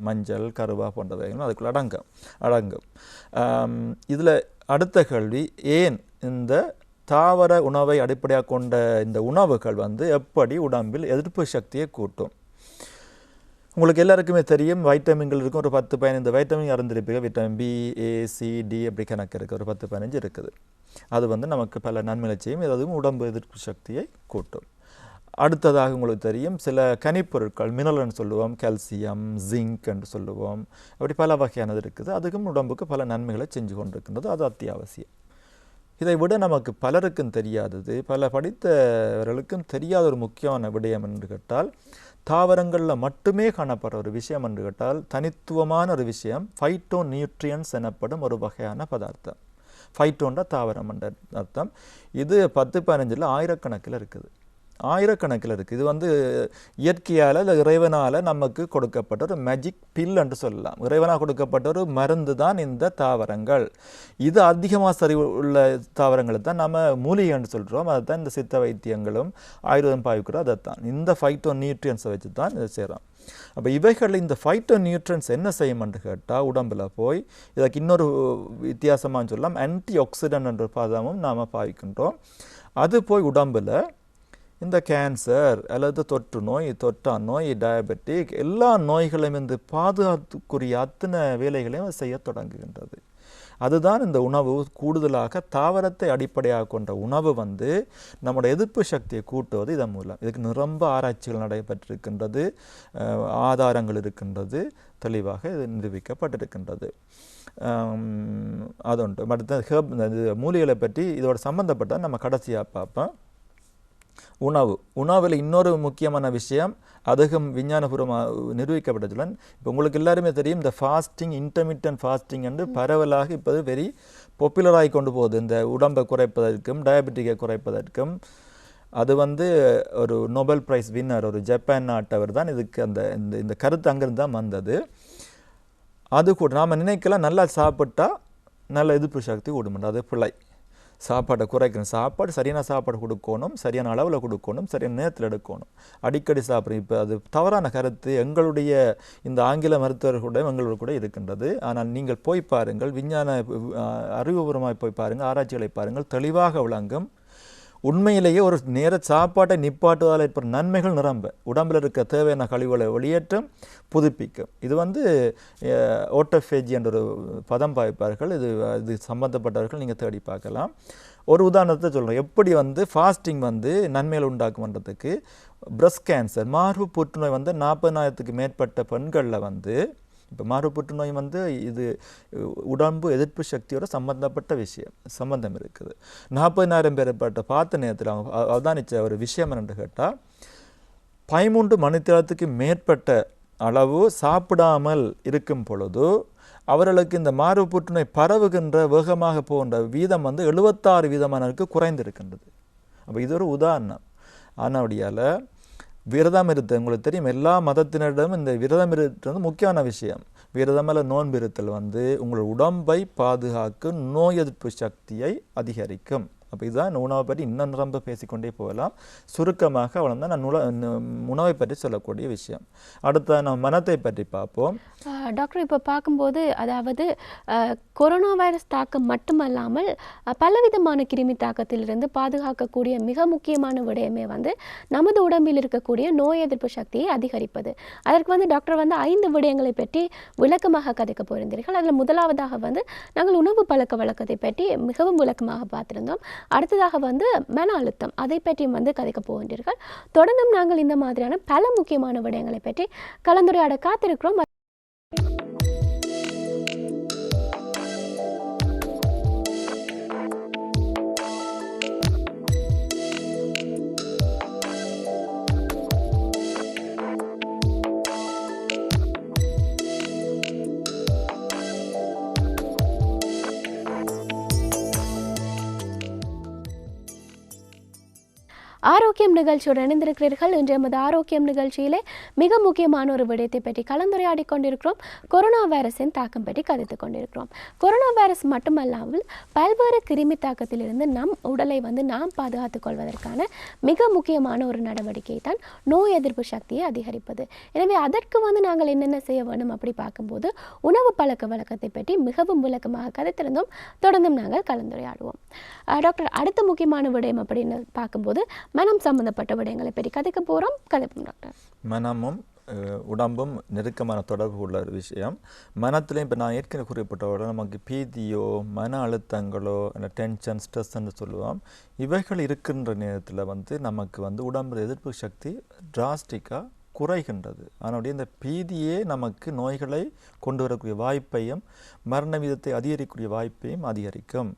மஞ்சள், கருவா போன்றவைகளும் அதுக்குள்ள அடங்கும். இதில் அடுத்த கேள்வி, ஏன் இந்த தாவர உணவை அடிப்படையாக கொண்ட இந்த உணவுகள் வந்து எப்படி உடம்பில் எதிர்ப்பு சக்தியை கூட்டும்? உங்களுக்கு எல்லாருக்குமே தெரியும், வைட்டமின்கள் இருக்கும். ஒரு 10-15 வைட்டமின் அறிந்திருப்பீங்க. விட்டமின் பி, ஏ, சி, டி அப்படி கணக்கு இருக்குது. ஒரு 10-15 இருக்குது. அது வந்து நமக்கு பல நன்மைகளை செய்யும். அதுவும் உடம்பு எதிர்ப்பு சக்தியை கூட்டும். அடுத்ததாக உங்களுக்கு தெரியும், சில கனிப்பொருட்கள், மினரல்னு சொல்லுவோம், கால்சியம், ஜிங்க் என்று சொல்லுவோம். அப்படி பல வகையானது இருக்குது. அதுக்கும் உடம்புக்கு பல நன்மைகளை செஞ்சு கொண்டிருக்கின்றது. அது அத்தியாவசியம். இதை விட நமக்கு பலருக்கும் தெரியாதது, பல படித்தவர்களுக்கும் தெரியாத ஒரு முக்கியமான விடயம் என்று கேட்டால், தாவரங்களில் மட்டுமே காணப்படுற ஒரு விஷயம் என்று கேட்டால், தனித்துவமான ஒரு விஷயம், ஃபைட்டோ நியூட்ரியன்ஸ் எனப்படும் ஒரு வகையான பதார்த்தம். ஃபைட்டோன்ற தாவரம் என்ற அர்த்தம். இது 10-15 ஆயிரக்கணக்கில் இருக்குது. இது வந்து இயற்கையால் இல்லை இறைவனால் நமக்கு கொடுக்கப்பட்ட ஒரு மேஜிக் பில் என்று சொல்லலாம். இறைவனால் கொடுக்கப்பட்ட ஒரு மருந்து தான் இந்த தாவரங்கள். இது அதிகமாக சரி உள்ள தாவரங்களை தான் நம்ம மூலிகை என்று சொல்கிறோம். அதை தான் இந்த சித்த வைத்தியங்களும் ஆயுர்வேதம் பாவிக்கிறோம். அதைத்தான் இந்த ஃபைட்டோ நியூட்ரியன்ஸை வச்சு தான் இதை செய்கிறோம். அப்போ இவைகள் இந்த ஃபைட்டோ நியூட்ரியன்ஸ் என்ன செய்யும் என்று கேட்டால், உடம்பில் போய் இதற்கு இன்னொரு வித்தியாசமாக சொல்லலாம், ஆன்டி ஆக்சிடென்ட் என்ற பதமும் நாம் பாவிக்கின்றோம். அது போய் உடம்பில் இந்த கேன்சர் அல்லது தொற்று நோய், தொற்றா நோய், டயபெட்டிக் எல்லா நோய்களையும் இந்த பாதுகாத்துக்குரிய அத்தனை வேலைகளையும் செய்ய தொடங்குகின்றது. அதுதான் இந்த உணவு. கூடுதலாக தாவரத்தை அடிப்படையாக கொண்ட உணவு வந்து நம்முடைய எதிர்ப்பு சக்தியை கூட்டுவது இதன் மூலம். இதுக்கு நிரம்ப ஆராய்ச்சிகள் நடைபெற்றிருக்கின்றது, ஆதாரங்கள் இருக்கின்றது, தெளிவாக இது நிரூபிக்கப்பட்டிருக்கின்றது. அதொன்று. அடுத்த மூலிகளை பற்றி இதோட சம்பந்தப்பட்ட நம்ம கடைசியாக பார்ப்போம். உணவில் இன்னொரு முக்கியமான விஷயம், அதுவும் விஞ்ஞானபூர்வமாக நிரூபிக்கப்பட்டதுடன், இப்போ உங்களுக்கு எல்லாருமே தெரியும், இந்த ஃபாஸ்டிங், இன்டர்மிட்டன்ட் ஃபாஸ்டிங் என்று பரவலாக இப்போது வெரி பாப்புலராகி கொண்டு போகுது. இந்த உடம்பை குறைப்பதற்கும் டயபெட்டிக்கை குறைப்பதற்கும். அது வந்து ஒரு நோபல் பிரைஸ் வின்னர், ஒரு ஜப்பான் நாட்டவர் தான் இதுக்கு இந்த கருத்து அங்கிருந்து தான் வந்தது. அது கூட நாம் நினைக்கலாம், நல்லா சாப்பிட்டா நல்ல எதிர்ப்பு சக்தி கூடும். அது பிள்ளை. சாப்பாட்டை குறைக்கணும். சரியான சாப்பாடு கொடுக்கணும், சரியான அளவில் கொடுக்கணும், சரியான நேரத்தில் எடுக்கணும். அடிக்கடி சாப்பிட்றோம். இப்போ அது தவறான கருத்து எங்களுடைய இந்த ஆங்கில மருத்துவர்களுடைய எங்களோட கூட இருக்கின்றது. ஆனால் நீங்கள் போய் பாருங்கள், விஞ்ஞான அறிவுபூர்வமாக போய் பாருங்கள், ஆராய்ச்சிகளை பாருங்கள், தெளிவாக விளங்கும். உண்மையிலேயே ஒரு நேர சாப்பாட்டை நிப்பாட்டுவதால் ஏற்படும் நன்மைகள் நிரம்ப உடம்பில் இருக்க தேவையான கழிவுகளை வெளியேற்றம் புதுப்பிக்கும். இது ஓட்டோஃபேஜி என்ற ஒரு பதம் பாய்ப்பார்கள். இது சம்பந்தப்பட்டவர்கள் நீங்கள் தேடி பார்க்கலாம். ஒரு உதாரணத்தை சொல்கிறேன். எப்படி ஃபாஸ்டிங் நன்மைகள் உண்டாக்கும்ன்றதுக்கு பிரஸ்ட் கேன்சர் மார்பு புற்றுநோய் 40,000க்கு மேற்பட்ட பெண்களில் இப்போ மார்பு புற்றுநோய் இது உடம்பு எதிர்ப்பு சக்தியோட சம்பந்தம் இருக்குது. 40,000 பேர்பட்ட பார்த்த நேரத்தில் அவங்க அவதானித்த ஒரு விஷயம் என்னென்று கேட்டால் 13 மணித்தியாலத்துக்கு மேற்பட்ட அளவு சாப்பிடாமல் இருக்கும் பொழுது அவர்களுக்கு இந்த மார்பு புற்றுநோய் பரவுகின்ற வேகமாக போகின்ற வீதம் 76% குறைந்திருக்கின்றது. அப்போ இது ஒரு உதாரணம். ஆனபடியால் விரதம் இருத்தல் உங்களுக்கு தெரியும், எல்லா மதத்தினரிடம் இந்த விரதம் இருத்தல் முக்கியமான விஷயம். விரதம் அல்ல நோன்பு இருத்தல் உங்கள் உடம்பை பாதுகாக்கும், நோய் எதிர்ப்பு சக்தியை அதிகரிக்கும். அப்போ இதுதான் உணவை பற்றி இன்னும் நிரம்ப பேசிக்கொண்டே போகலாம். சுருக்கமாக அவ்வளோதான் நான் உணவை பற்றி சொல்லக்கூடிய விஷயம். அடுத்த நம்ம மனத்தை பற்றி பார்ப்போம். டாக்டர், இப்போ பார்க்கும்போது அதாவது கொரோனா வைரஸ் தாக்கம் மட்டுமல்லாமல் பலவிதமான கிருமி தாக்கத்திலிருந்து பாதுகாக்கக்கூடிய மிக முக்கியமான விடயமே நமது உடம்பில் இருக்கக்கூடிய நோய் எதிர்ப்பு சக்தியை அதிகரிப்பது. அதற்கு டாக்டர் 5 விடயங்களை பற்றி விளக்கமாக கதைக்க போயிருந்தீர்கள். அதில் முதலாவதாக நாங்கள் உணவு பழக்க வழக்கத்தை பற்றி மிகவும் விளக்கமாக பார்த்திருந்தோம். அடுத்ததாக மன அழுத்தம், அதை பற்றியும் கதைக்க போகின்றீர்கள். தொடர்ந்தும் நாங்கள் இந்த மாதிரியான பல முக்கியமான விடயங்களை பற்றி கலந்துரையாட காத்திருக்கிறோம். ஆரோக்கியம் நிகழ்ச்சியோடு இணைந்திருக்கிறீர்கள். இன்று எமது ஆரோக்கியம் நிகழ்ச்சியிலே மிக முக்கியமான ஒரு விடயத்தை பற்றி கலந்துரையாடி கொண்டிருக்கிறோம். கொரோனா வைரஸின் தாக்கம் பற்றி கதைத்து கொண்டிருக்கிறோம். கொரோனா வைரஸ் மட்டுமல்லாமல் பல்வேறு கிருமி தாக்கத்திலிருந்து நம் உடலை நாம் பாதுகாத்துக் கொள்வதற்கான மிக முக்கியமான ஒரு நடவடிக்கை தான் நோய் எதிர்ப்பு சக்தியை அதிகரிப்பது. எனவே அதற்கு நாங்கள் என்னென்ன செய்ய வேண்டும் அப்படி பார்க்கும்போது உணவு பழக்க வழக்கத்தை பற்றி மிகவும் விளக்கமாக கதைத்திருந்தோம். தொடர்ந்தும் நாங்கள் கலந்துரையாடுவோம். டாக்டர், அடுத்த முக்கியமான விடயம் அப்படின்னு பார்க்கும்போது மனம் சம்பந்தப்பட்ட விடயங்களை பற்றி கதைக்க போகிறோம். கதைப்போம் டாக்டர். மனமும் உடம்பும் நெருக்கமான தொடர்பு உள்ள ஒரு விஷயம். மனத்திலையும் இப்போ நான் ஏற்கனவே குறிப்பிட்டவோட நமக்கு பீதியோ மன அழுத்தங்களோ இல்லை டென்ஷன் ஸ்ட்ரெஸ்ன்னு சொல்லுவோம். இவைகள் இருக்கின்ற நேரத்தில் நமக்கு உடம்பு எதிர்ப்பு சக்தி டிராஸ்டிக்காக குறைகின்றது. ஆனால் இந்த பீதியே நமக்கு நோய்களை கொண்டு வரக்கூடிய வாய்ப்பையும் மரண வீதத்தை அதிகரிக்கக்கூடிய வாய்ப்பையும் அதிகரிக்கும்.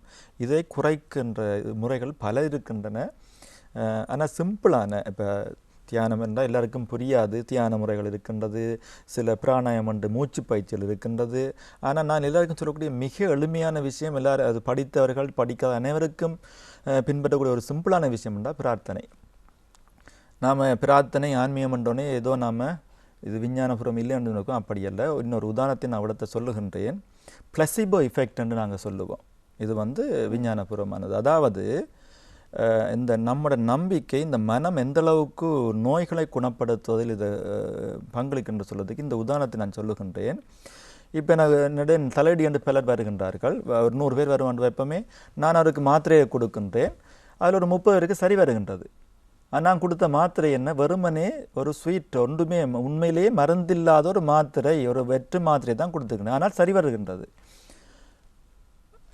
இதை குறைக்கின்ற முறைகள் பல இருக்கின்றன. ஆனால் சிம்பிளான இப்போ தியானம் என்றால் எல்லாருக்கும் புரியாது. தியான முறைகள் இருக்கின்றது, சில பிராணாயம் மூச்சு பயிற்சிகள் இருக்கின்றது. ஆனால் நான் எல்லாருக்கும் சொல்லக்கூடிய மிக எளிமையான விஷயம், எல்லாரும் அது படித்தவர்கள் படிக்காத அனைவருக்கும் பின்பற்றக்கூடிய ஒரு சிம்பிளான விஷயம் என்றால் பிரார்த்தனை. நாம் பிரார்த்தனை ஆன்மீகம் என்றோடனே ஏதோ நாம் இது விஞ்ஞானபுரம் இல்லைன்னு நினைக்கும். அப்படி அல்ல. இன்னொரு உதாரணத்தை நான் அவிடத்தை சொல்லுகின்றேன். பிளசிபோ எஃபெக்ட் என்று நாங்கள் சொல்லுவோம். இது விஞ்ஞானபுரமானது. அதாவது இந்த நம்மளோட நம்பிக்கை, இந்த மனம் எந்த அளவுக்கு நோய்களை குணப்படுத்துவதில் இதை பங்களிக்கின்ற சொல்வதற்கு இந்த உதாரணத்தை நான் சொல்லுகின்றேன். இப்போ என்னுடைய தலையடி என்று பலர் வருகின்றார்கள். ஒரு 100 பேர் வருவான் வைப்பமே. நான் அவருக்கு மாத்திரையை கொடுக்கின்றேன். அதில் ஒரு 30 பேருக்கு சரி வருகின்றது. நான் கொடுத்த மாத்திரை என்ன, வெறுமனே ஒரு ஸ்வீட், ஒன்றுமே உண்மையிலேயே மருந்தில்லாத ஒரு மாத்திரை, ஒரு வெற்று மாத்திரை தான் கொடுத்துருக்கேன். ஆனால் சரி வருகின்றது.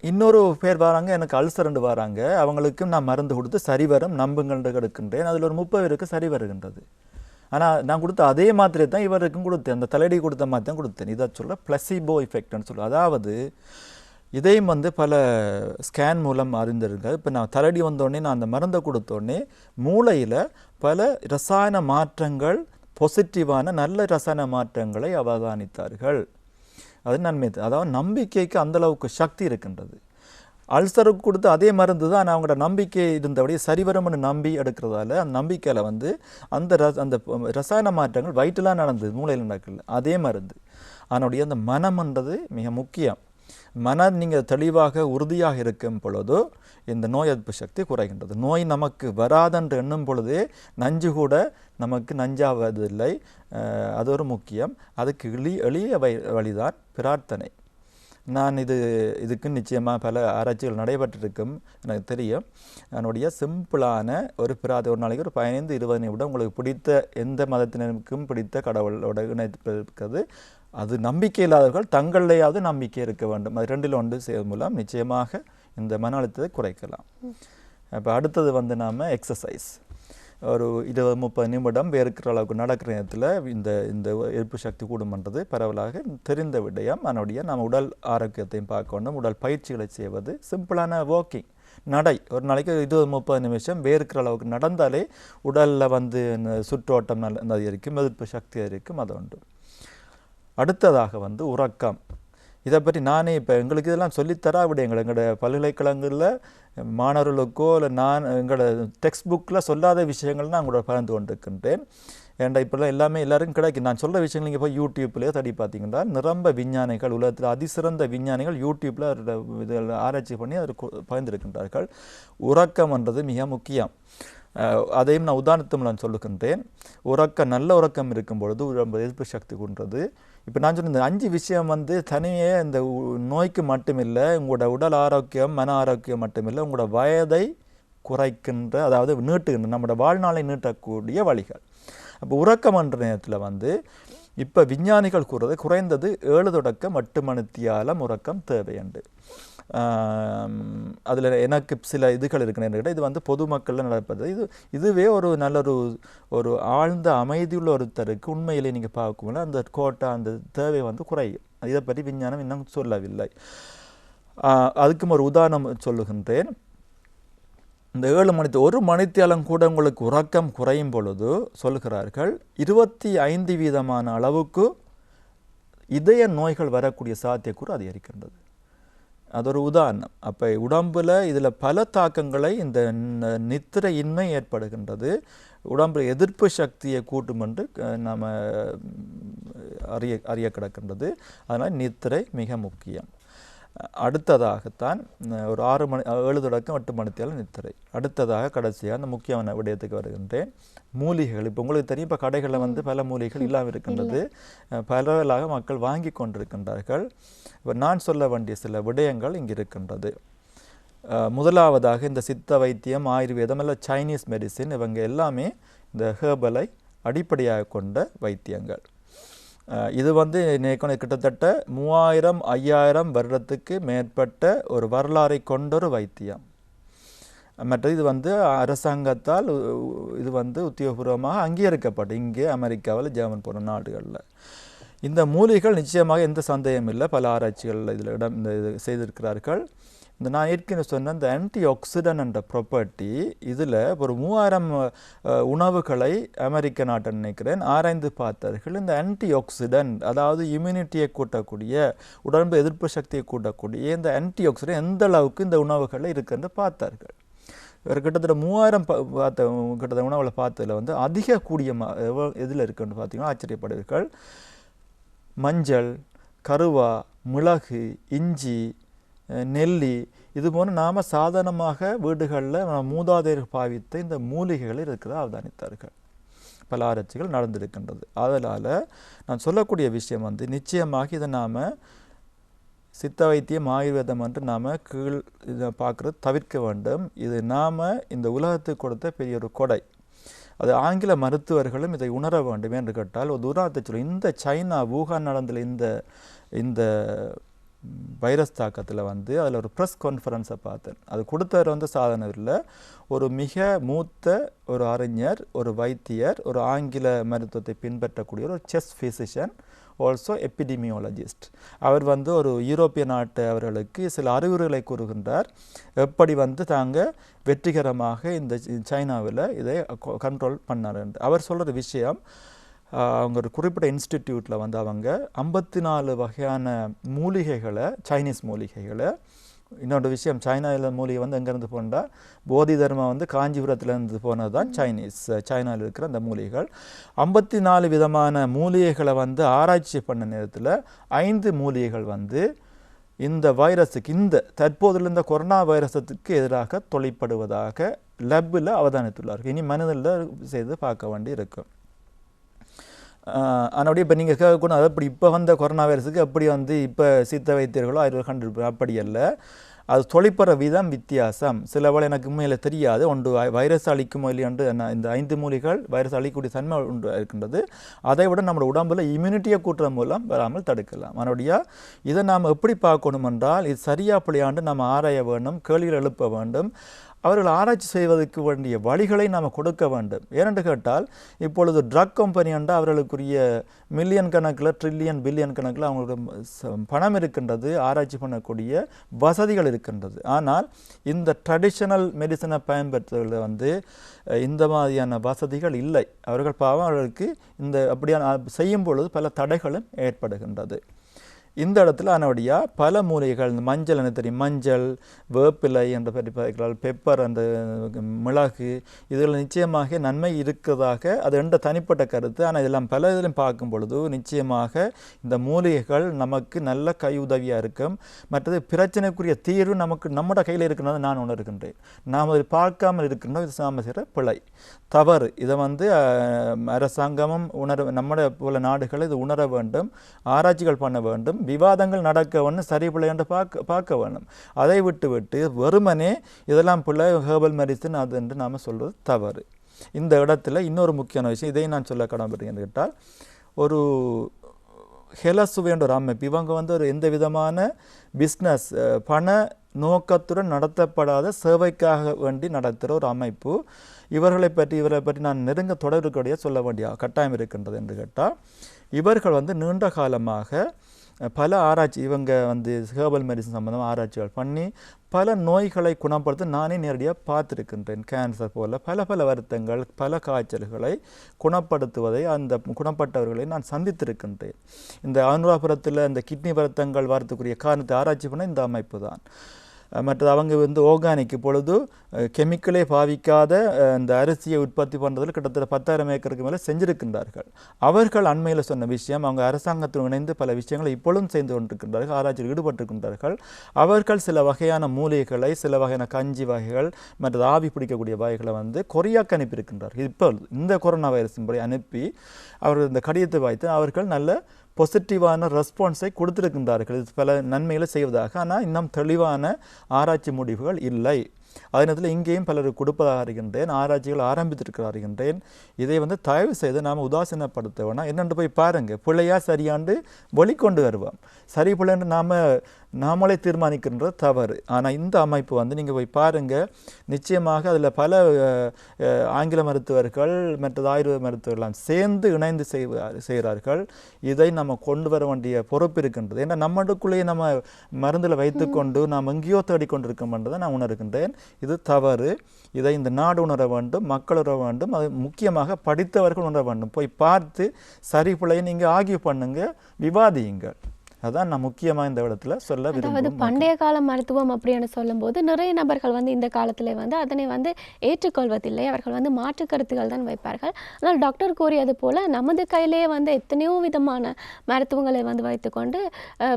இன்னொரு பேர் வராங்க, எனக்கு அல்சரண்டு வராங்க, அவங்களுக்கும் நான் மருந்து கொடுத்து சரி வரும் நம்புங்கள் எடுக்கின்றேன். அதில் ஒரு 30 பேருக்கு சரி வருகின்றது. ஆனால் நான் கொடுத்த அதே மாத்திரை தான் இவருக்கும் கொடுத்தேன். அந்த தலையடி கொடுத்த மாதிரி தான் கொடுத்தேன். இதை சொல்ல பிளசிபோ எஃபெக்ட்னு சொல்லுவேன். அதாவது இதையும் பல ஸ்கேன் மூலம் அறிந்திருக்காது. இப்போ நான் தலையடி வந்தோடனே நான் அந்த மருந்தை கொடுத்தோடனே மூளையில் பல ரசாயன மாற்றங்கள், பாசிட்டிவான நல்ல ரசாயன மாற்றங்களை அவதானித்தார்கள். அது நன்மை. அதாவது நம்பிக்கைக்கு அந்தளவுக்கு சக்தி இருக்கின்றது. அல்சருக்கு கொடுத்து அதே மருந்து தான் அவங்களோட நம்பிக்கை இருந்தபடியே சரிவரம்னு நம்பி எடுக்கிறதால அந்த நம்பிக்கையில் அந்த ரசாயன மாற்றங்கள் வயிற்றுலாம் நடந்தது, மூளையில் நடக்கல. அதே மருந்து. அதனுடைய அந்த மனம்ன்றது மிக முக்கியம். மனம் நீங்கள் தெளிவாக உறுதியாக இருக்கும் பொழுதோ இந்த நோய் எதிர்ப்பு சக்தி குறைகின்றது. நோய் நமக்கு வராதென்று எண்ணும் பொழுதே நஞ்சு கூட நமக்கு நஞ்சாவதில்லை. அது ஒரு முக்கியம். அதுக்கு எளிய வழிதான் பிரார்த்தனை. நான் இதுக்கு நிச்சயமாக பல ஆராய்ச்சிகள் நடைபெற்றிருக்கும் எனக்கு தெரியும். என்னுடைய சிம்பிளான ஒரு ஒரு நாளைக்கு ஒரு 15-20 நிமிடம் உங்களுக்கு பிடித்த எந்த மதத்தினருக்கும் பிடித்த கடவுளோட இணைப்பது. அது நம்பிக்கை இல்லாதவர்கள் தங்களிலேயாவது நம்பிக்கை இருக்க வேண்டும். அது ரெண்டில் ஒன்று செய்வதன் மூலம் நிச்சயமாக இந்த மன அழுத்தத்தை குறைக்கலாம். இப்போ அடுத்தது வந்து நாம் எக்ஸசைஸ் ஒரு 20-30 நிமிடம் வேறுக்கிற அளவுக்கு நடக்கிற நேரத்தில் இந்த எதிர்ப்பு சக்தி கூடும்ன்றது பரவலாக தெரிந்த விடயம். அதனுடைய நம்ம உடல் ஆரோக்கியத்தையும் பார்க்க வேண்டும். உடல் பயிற்சிகளை செய்வது, சிம்பிளான வாக்கிங் நடை ஒரு நாளைக்கு 20-30 நிமிஷம் வேறுக்கிற அளவுக்கு நடந்தாலே உடலில் வந்து சுற்றோட்டம் அதிகரிக்கும், எதிர்ப்பு சக்தி அதிகரிக்கும். அது உண்டு. அடுத்ததாக வந்து உறக்கம். இதை பற்றி நானே இப்போ எங்களுக்கு இதெல்லாம் சொல்லித்தரா எங்களோட பல்கலைக்கழகங்களில் மாணவர்களுக்கோ இல்லை நான் எங்களோட டெக்ஸ்ட் புக்கில் சொல்லாத விஷயங்கள் நான் உங்களோட பகிர்ந்து கொண்டிருக்கின்றேன். ஏன்டா இப்போல்லாம் எல்லாருக்கும் கிடைக்கும். நான் சொல்கிற விஷயங்கள் நீங்கள் போய் யூடியூப்லேயே தடி பார்த்தீங்கன்னா நிரம்ப விஞ்ஞானிகள், உலகத்தில் அதிசிறந்த விஞ்ஞானிகள் யூடியூப்பில் இதில் ஆராய்ச்சி பண்ணி அதில் பகிர்ந்திருக்கின்றார்கள். உறக்கம்ன்றது மிக முக்கியம். அதையும் நான் உதாரணத்தும் நான் சொல்லுகின்றேன். நல்ல உறக்கம் இருக்கும் பொழுது எதிர்ப்பு சக்தி கொன்றது. இப்போ நான் சொன்ன இந்த 5 விஷயம் வந்து தனியே இந்த நோய்க்கு மட்டுமில்லை, உங்களோட உடல் ஆரோக்கியம் மன ஆரோக்கியம் மட்டுமில்லை, உங்களோட வயதை குறைக்கின்ற, அதாவது நீட்டுகின்ற, நம்மளோட வாழ்நாளை நீட்டக்கூடிய வழிகள். அப்போ உறக்கம் என்ற நேரத்தில் வந்து இப்போ விஞ்ஞானிகள் கூறுறது குறைந்தது 7 தொடக்கம் 8 மணித்தியாலம் உறக்கம் தேவையுண்டு. அதில் எனக்கு சில இதுகள் இருக்குன்னு இது வந்து பொதுமக்களில் நடப்பது. இதுவே ஒரு நல்ல ஒரு ஆழ்ந்த அமைதியுள்ள ஒருத்தருக்கு உண்மையிலே நீங்கள் பார்க்கும்போது அந்த கோட்டை அந்த தேவை வந்து குறையும். இதை பற்றி விஞ்ஞானம் இன்னும் சொல்லவில்லை. அதுக்கும் ஒரு உதாரணம் சொல்லுகின்றேன். இந்த 7 மணி 1 மணித்தியாலம் கூட உங்களுக்கு உறக்கம் குறையும் பொழுது சொல்கிறார்கள் 25% அளவுக்கு இதய நோய்கள் வரக்கூடிய சாத்தியக்கூறு அதிகரிக்கின்றது. அது ஒரு உதாரணம். அப்போ உடம்பில் இதில் பல தாக்கங்களை இந்த நித்திரையின்மை ஏற்படுகின்றது. உடம்பு எதிர்ப்பு சக்தியை கூட்டும் என்று நாம் அறிய கிடக்கின்றது. அதனால் நித்திரை மிக முக்கியம். அடுத்ததாகத்தான் ஒரு 7 தொடக்கம் 8 மணித்தியாலம் நித்திரை. அடுத்ததாக கடைசியாக அந்த முக்கியமான விடயத்துக்கு வருகின்றேன். மூலிகைகள். இப்போ உங்களுக்கு தெரியும், இப்போ கடைகளில் வந்து பல மூலிகைகள் இல்லாமல் இருக்கின்றது. பரவலாக மக்கள் வாங்கி கொண்டிருக்கின்றார்கள். இப்போ நான் சொல்ல வேண்டிய சில விடயங்கள் இங்கே இருக்கின்றது. முதலாவதாக இந்த சித்த வைத்தியம், ஆயுர்வேதம் இல்லை சைனீஸ் மெடிசின், இவங்க எல்லாமே இந்த ஹேர்பலை அடிப்படையாக கொண்ட வைத்தியங்கள். இது வந்து கிட்டத்தட்ட 3000-5000 வருடத்துக்கு மேற்பட்ட ஒரு வரலாறை கொண்ட ஒரு வைத்தியம். மற்றது இது வந்து அரசாங்கத்தால் இது வந்து உத்தியோகபூர்வமாக அங்கீகரிக்கப்பட்டு இங்கே அமெரிக்காவில், ஜெர்மன் போன்ற நாடுகளில் இந்த மூலிகைகள் நிச்சயமாக எந்த சந்தேகம் இல்லை. பல ஆராய்ச்சிகள் இதில் இது செய்திருக்கிறார்கள். இந்த நான் ஏற்கனவே சொன்ன இந்த ஆன்டி ஆக்சிடென்ட் என்ற ப்ராப்பர்ட்டி இதில் ஒரு 3000 உணவுகளை அமெரிக்க நாட்டை நினைக்கிறேன் ஆராய்ந்து பார்த்தார்கள். இந்த ஆன்டி ஆக்சிடென்ட், அதாவது இம்யூனிட்டியை கூட்டக்கூடிய, உடம்பு எதிர்ப்பு சக்தியை கூட்டக்கூடிய இந்த ஆன்டி ஆக்சிடென்ட் எந்த அளவுக்கு இந்த உணவுகளில் இருக்குன்னு பார்த்தார்கள். கிட்டத்தட்ட 3000 கிட்டத்தட்ட உணவுகளை பார்த்ததில் வந்து அதிக கூடிய எதில் இருக்குன்னு பார்த்தீங்கன்னா ஆச்சரியப்படுவீர்கள். மஞ்சள், கருவா, மிளகு, இஞ்சி, நெல்லி, இது போன்று நாம் சாதாரணமாக வீடுகளில் மூதாதையர்கள் பாவித்த இந்த மூலிகைகளில் இருக்கிறத அவதானித்தார்கள். பல ஆராய்ச்சிகள் நடந்திருக்கின்றது. அதனால் நான் சொல்லக்கூடிய விஷயம் வந்து நிச்சயமாக இதை நாம் சித்த வைத்தியம், ஆயுர்வேதம் என்று நாம் இதை பார்க்குறது தவிர்க்க வேண்டும். இது நாம் இந்த உலகத்துக்கு கொடுத்த பெரிய ஒரு கொடை. அது ஆங்கில மருத்துவர்களும் இதை உணர வேண்டும் என்று கேட்டால் ஒரு உதாரணத்தை சொல்ல, இந்த சைனா வூகான் நடந்த இந்த வைரஸ் தாக்கத்தில் வந்து அதில் ஒரு ப்ரெஸ் கான்ஃபரன்ஸை பார்த்தேன். அது கொடுத்தவர் வந்து சாதனை இல்லை, ஒரு மிக மூத்த ஒரு அறிஞர், ஒரு வைத்தியர், ஒரு ஆங்கில மருத்துவத்தை பின்பற்றக்கூடிய ஒரு செஸ் ஃபிசிஷியன், ஆல்சோ எபிடிமியாலஜிஸ்ட். அவர் வந்து ஒரு யூரோப்பிய நாட்டு அவர்களுக்கு சில அறிவுரைகளை கூறுகின்றார், எப்படி வந்து தாங்க வெற்றிகரமாக இந்த சைனாவில் இதை கண்ட்ரோல் பண்ணார் என்று. அவர் சொல்கிற விஷயம், அவங்க ஒரு குறிப்பிட்ட இன்ஸ்டிடியூட்டில் வந்து அவங்க 54 வகையான மூலிகைகளை, சைனீஸ் மூலிகைகளை, இன்னொரு விஷயம் சைனாவில் மூலிகை வந்து எங்கேருந்து போனால் போதி தர்மம் வந்து காஞ்சிபுரத்துலேருந்து போனது தான் சைனாவில் இருக்கிற அந்த மூலிகைகள். 54 விதமான மூலிகைகளை வந்து ஆராய்ச்சி பண்ண நேரத்தில் 5 மூலிகைகள் வந்து இந்த வைரஸுக்கு, இந்த தற்போதுள்ள இந்த கொரோனா வைரஸத்துக்கு எதிராக தொழிற்படுவதாக லெப்பில் அவதானித்துள்ளார்கள். இனி மனிதனில் செய்து பார்க்க வேண்டி இருக்கும். ஆனால் இப்போ நீங்கள் கேட்கணும் அது அப்படி இப்போ வந்த கொரோனா வைரஸுக்கு எப்படி வந்து இப்போ சித்த வைத்தியர்களோ ஆயுர்வேத கண்டு அப்படி அல்ல. அது தொழிற்படுற விதம் வித்தியாசம். சில வேளை எனக்கு உண்மையில் தெரியாது ஒன்று வைரஸ் அழிக்கும் இல்லையன்று இந்த 5 மூலிகள் வைரஸ் அழிக்கக்கூடிய தன்மை உண்டு இருக்கின்றது. அதை விட நம்மளோட உடம்புல இம்யூனிட்டியை கூட்டுற மூலம் வராமல் தடுக்கலாம். மறுபடியும் இதை நாம் எப்படி பார்க்கணும் என்றால் இது சரியா பிள்ளையாண்டு நம்ம ஆராய வேண்டும், கேள்விகள் எழுப்ப வேண்டும், அவர்கள் ஆராய்ச்சி செய்வதற்கு வேண்டிய வழிகளை நாம் கொடுக்க வேண்டும். ஏனென்று கேட்டால் இப்பொழுது ட்ரக் கம்பெனி என்றால் அவர்களுக்குரிய மில்லியன் கணக்கில் ட்ரில்லியன் பில்லியன் கணக்கில் அவங்களுக்கு பணம் இருக்கின்றது, ஆராய்ச்சி பண்ணக்கூடிய வசதிகள் இருக்கின்றது. ஆனால் இந்த ட்ரெடிஷனல் மெடிசனை பயன்படுத்துவதில் வந்து இந்த மாதிரியான வசதிகள் இல்லை. அவர்கள் பாவம் அவர்களுக்கு இந்த அப்படியான செய்யும் பொழுது பல தடைகளும் ஏற்படுகின்றது. இந்த இடத்துல ஆனபடியாக பல மூலிகைகள், இந்த மஞ்சள் எனக்கு தெரியும், மஞ்சள், வேப்பிலை என்ற பற்றி பார்க்கிறாள், பெப்பர், அந்த மிளகு, இதில் நிச்சயமாக நன்மை இருக்கிறதாக அது என்ற தனிப்பட்ட கருத்து. ஆனால் இதெல்லாம் பல இதிலும் பார்க்கும் பொழுது நிச்சயமாக இந்த மூலிகைகள் நமக்கு நல்ல கை உதவியாக இருக்கும். மற்றது பிரச்சனைக்குரிய தீர்வு நமக்கு நம்மட கையில் இருக்கிறது நான் உணர்கின்றேன். நாம் அதை பார்க்காமல் இருக்கின்றோம். இது நாம் செய்கிற பிழை, தவறு. இதை வந்து அரசாங்கமும் நம்முடைய போல நாடுகள் இது உணர வேண்டும், ஆராய்ச்சிகள் பண்ண வேண்டும், விவாதங்கள் நடக்க வேண்டும், சரி பிள்ளை என்று பார்க்க வேண்டும். அதை விட்டு வெறுமனே இதெல்லாம் பிள்ளை ஹெர்பல் மெடிசன் அது என்று நாம் சொல்வது தவறு. இந்த இடத்துல இன்னொரு முக்கியமான விஷயம், இதை நான் சொல்ல கடமைப்பட்டேன்னு கேட்டால், ஒரு ஹெலசுவை என்ற ஒரு அமைப்பு, இவங்க வந்து ஒரு எந்த விதமான பிஸ்னஸ் பண நோக்கத்துடன் நடத்தப்படாத சேவைக்காக வேண்டி நடத்துகிற ஒரு அமைப்பு. இவரை பற்றி நான் நெருங்க தொடர்புடைய சொல்ல வேண்டிய கட்டாயம் இருக்கின்றது என்று கேட்டால், இவர்கள் வந்து நீண்ட காலமாக பல ஆராய்ச்சி, இவங்க வந்து ஹெர்பல் மெடிசன் சம்பந்தமாக ஆராய்ச்சிகள் பண்ணி பல நோய்களை குணப்படுத்த நானே நேரடியாக பார்த்துருக்கின்றேன். கேன்சர் போல பல வருத்தங்கள், பல காய்ச்சல்களை குணப்படுத்துவதை, அந்த குணப்பட்டவர்களை நான் சந்தித்திருக்கின்றேன். இந்த அனுராபுரத்தில் இந்த கிட்னி வருத்தங்கள் வரத்துக்குரிய காரணத்தை ஆராய்ச்சி பண்ண இந்த அமைப்பு தான். மற்றது அவங்க வந்து ஆர்கானிக் பொழுது கெமிக்கலே பாவிக்காத இந்த அரிசியை உற்பத்தி பண்ணுறதில் கிட்டத்தட்ட 10,000 ஏக்கருக்கு மேலே செஞ்சிருக்கின்றார்கள். அவர்கள் அண்மையில் சொன்ன விஷயம், அவங்க அரசாங்கத்துடன் இணைந்து பல விஷயங்களை இப்பொழுதும் செய்து கொண்டிருக்கின்றார்கள், ஆராய்ச்சியில் ஈடுபட்டிருக்கின்றார்கள். அவர்கள் சில வகையான மூலிகைகளை, சில வகையான கஞ்சி வகைகள், மற்றது ஆவி பிடிக்கக்கூடிய வகைகளை வந்து கொரியாக்கு அனுப்பியிருக்கின்றார்கள். இப்போ இந்த கொரோனா வைரஸின் படி அனுப்பி அவர்கள் இந்த கடிதத்தை வாய்த்து அவர்கள் நல்ல பாசிட்டிவான ரெஸ்பான்ஸை கொடுத்திருக்கின்றார்கள், இது பல நன்மைகளை செய்வதாக. ஆனால் இன்னும் தெளிவான ஆராய்ச்சி முடிவுகள் இல்லை. அதே நேரத்தில் இங்கேயும் பலர் கொடுப்பதாக அறிகின்றேன், ஆராய்ச்சிகள் ஆரம்பித்திருக்கிறார்கள். இதை வந்து தயவு செய்து நாம் உதாசீனப்படுத்த வேணாம். என்னென்று போய் பாருங்கள், பிள்ளையா சரியாண்டு வெளிக்கொண்டு வருவோம். சரி பிள்ளைன்னு நாமளே தீர்மானிக்கின்றது தவறு. ஆனால் இந்த அமைப்பு வந்து நீங்கள் போய் பாருங்கள், நிச்சயமாக அதில் பல ஆங்கில மருத்துவர்கள் மற்றது ஆயுர்வேத மருத்துவர்கள்லாம் சேர்ந்து இணைந்து செய்கிறார்கள். இதை நம்ம கொண்டு வர வேண்டிய பொறுப்பு இருக்கின்றது. ஏன்னா நம்மளுக்குள்ளேயே நம்ம மருந்தில் வைத்துக்கொண்டு நாம் எங்கேயோ தேடிக்கொண்டிருக்கோம்ன்றதை நான் உணர்கின்றேன். இது தவறு. இதை இந்த நாடு உணர வேண்டும், மக்கள் உணர வேண்டும், அது முக்கியமாக படித்தவர்கள் உணர வேண்டும். போய் பார்த்து சரி பிள்ளையை நீங்கள் ஆகிய பண்ணுங்க, விவாதியுங்கள். அதான் நான் முக்கியமாக இந்த இடத்துல சொல்ல விரும்புகிறேன். அதாவது பண்டைய கால மருத்துவம் அப்படின்னு சொல்லும்போது நிறைய நபர்கள் வந்து இந்த காலத்தில் வந்து அதனை வந்து ஏற்றுக்கொள்வதில்லை. அவர்கள் வந்து மாற்று கருத்துக்கள் தான் வைப்பார்கள். ஆனால் டாக்டர் கூறியது போல் நமது கையிலேயே வந்து எத்தனையோ விதமான மருத்துவங்களை வந்து வைத்துக்கொண்டு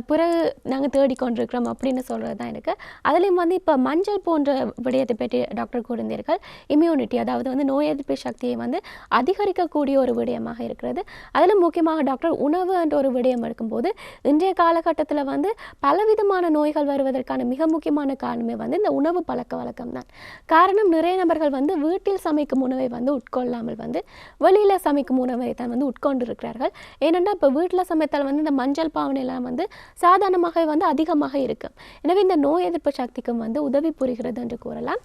பிறகு நாங்கள் தேடிக்கொண்டிருக்கிறோம் அப்படின்னு சொல்கிறது தான் இருக்குது. அதுலேயும் வந்து இப்போ மஞ்சள் போன்ற விடயத்தை பற்றி டாக்டர் கூறினீர்கள். இம்யூனிட்டி, அதாவது வந்து நோய் எதிர்ப்பு சக்தியை வந்து அதிகரிக்கக்கூடிய ஒரு விடயமாக இருக்கிறது. அதில் முக்கியமாக டாக்டர் உணவு என்ற ஒரு விடயம் இருக்கும்போது இன்றைய காலகட்டத்தில் வந்து பலவிதமான நோய்கள் வருவதற்கான மிக முக்கியமான காரணமே வந்து இந்த உணவு பழக்க வழக்கம் தான். காரணம், நிறைய நபர்கள் வந்து வீட்டில் சமைக்கும் உணவை வந்து உட்கொள்ளாமல் வந்து வெளியில் சமைக்கும் உணவை தான் வந்து உட்கொண்டு இருக்கிறார்கள். ஏனென்றால் இப்போ வீட்டில் சமைத்தால் வந்து இந்த மஞ்சள் பாவனையெல்லாம் வந்து சாதாரணமாக வந்து அதிகமாக இருக்கும். எனவே இந்த நோய் எதிர்ப்பு சக்திக்கும் வந்து உதவி புரிகிறது என்று கூறலாம்.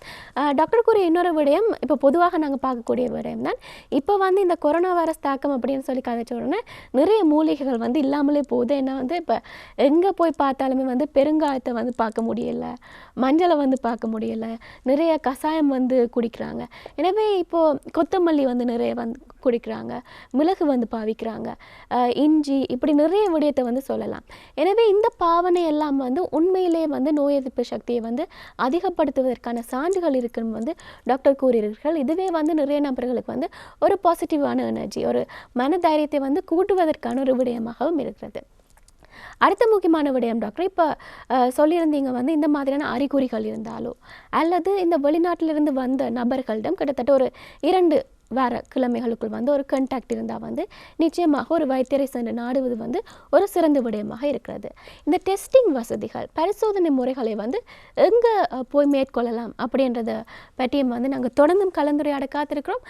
டாக்டர் கூறிய இன்னொரு விடயம், இப்போ பொதுவாக நாங்கள் பார்க்கக்கூடிய விடயம் தான், இப்போ வந்து இந்த கொரோனா வைரஸ் தாக்கம் அப்படின்னு சொல்லி கதைச்ச உடனே நிறைய மூலிகைகள் வந்து இல்லாமலே போகுது. ஏன்னா வந்து இப்போ எங்கே போய் பார்த்தாலுமே வந்து பெருங்காயத்தை வந்து பார்க்க முடியல, மஞ்சளை வந்து பார்க்க முடியல, நிறைய கஷாயம் வந்து குடிக்கிறாங்க. எனவே இப்போது கொத்தமல்லி வந்து நிறைய வந்து குடிக்கிறாங்க, மிளகு வந்து பாவிக்கிறாங்க, இஞ்சி, இப்படி நிறைய விடயத்தை வந்து சொல்லலாம். எனவே இந்த பாவனை எல்லாம் வந்து உண்மையிலே வந்து நோய் எதிர்ப்பு சக்தியை வந்து அதிகப்படுத்துவதற்கான சான்றுகள் இருக்குன்னு வந்து டாக்டர் கூறுகிறார்கள். இதுவே வந்து நிறைய நபர்களுக்கு வந்து ஒரு பாசிட்டிவான எனர்ஜி, ஒரு மனதைரியத்தை வந்து கூட்டுவதற்கான ஒரு விடயமாகவும் இருக்கிறது. அடுத்த முக்கியமான விடயம் டாக்டர், இப்போ சொல்லியிருந்தீங்க வந்து இந்த மாதிரியான அறிகுறிகள் இருந்தாலோ அல்லது இந்த வெளிநாட்டிலிருந்து வந்த நபர்களிடம் கிட்டத்தட்ட ஒரு 2 வேறு கிழமைகளுக்குள் வந்து ஒரு கண்டாக்ட் இருந்தால் வந்து நிச்சயமாக ஒரு வைத்தியரை சென்று நாடுவது வந்து ஒரு சிறந்த விடயமாக இருக்கிறது. இந்த டெஸ்டிங் வசதிகள், பரிசோதனை முறைகளை வந்து எங்கே போய் மேற்கொள்ளலாம் அப்படின்றத பற்றியும் வந்து நாங்கள் தொடர்ந்தும் கலந்துரையாட காத்திருக்கிறோம்.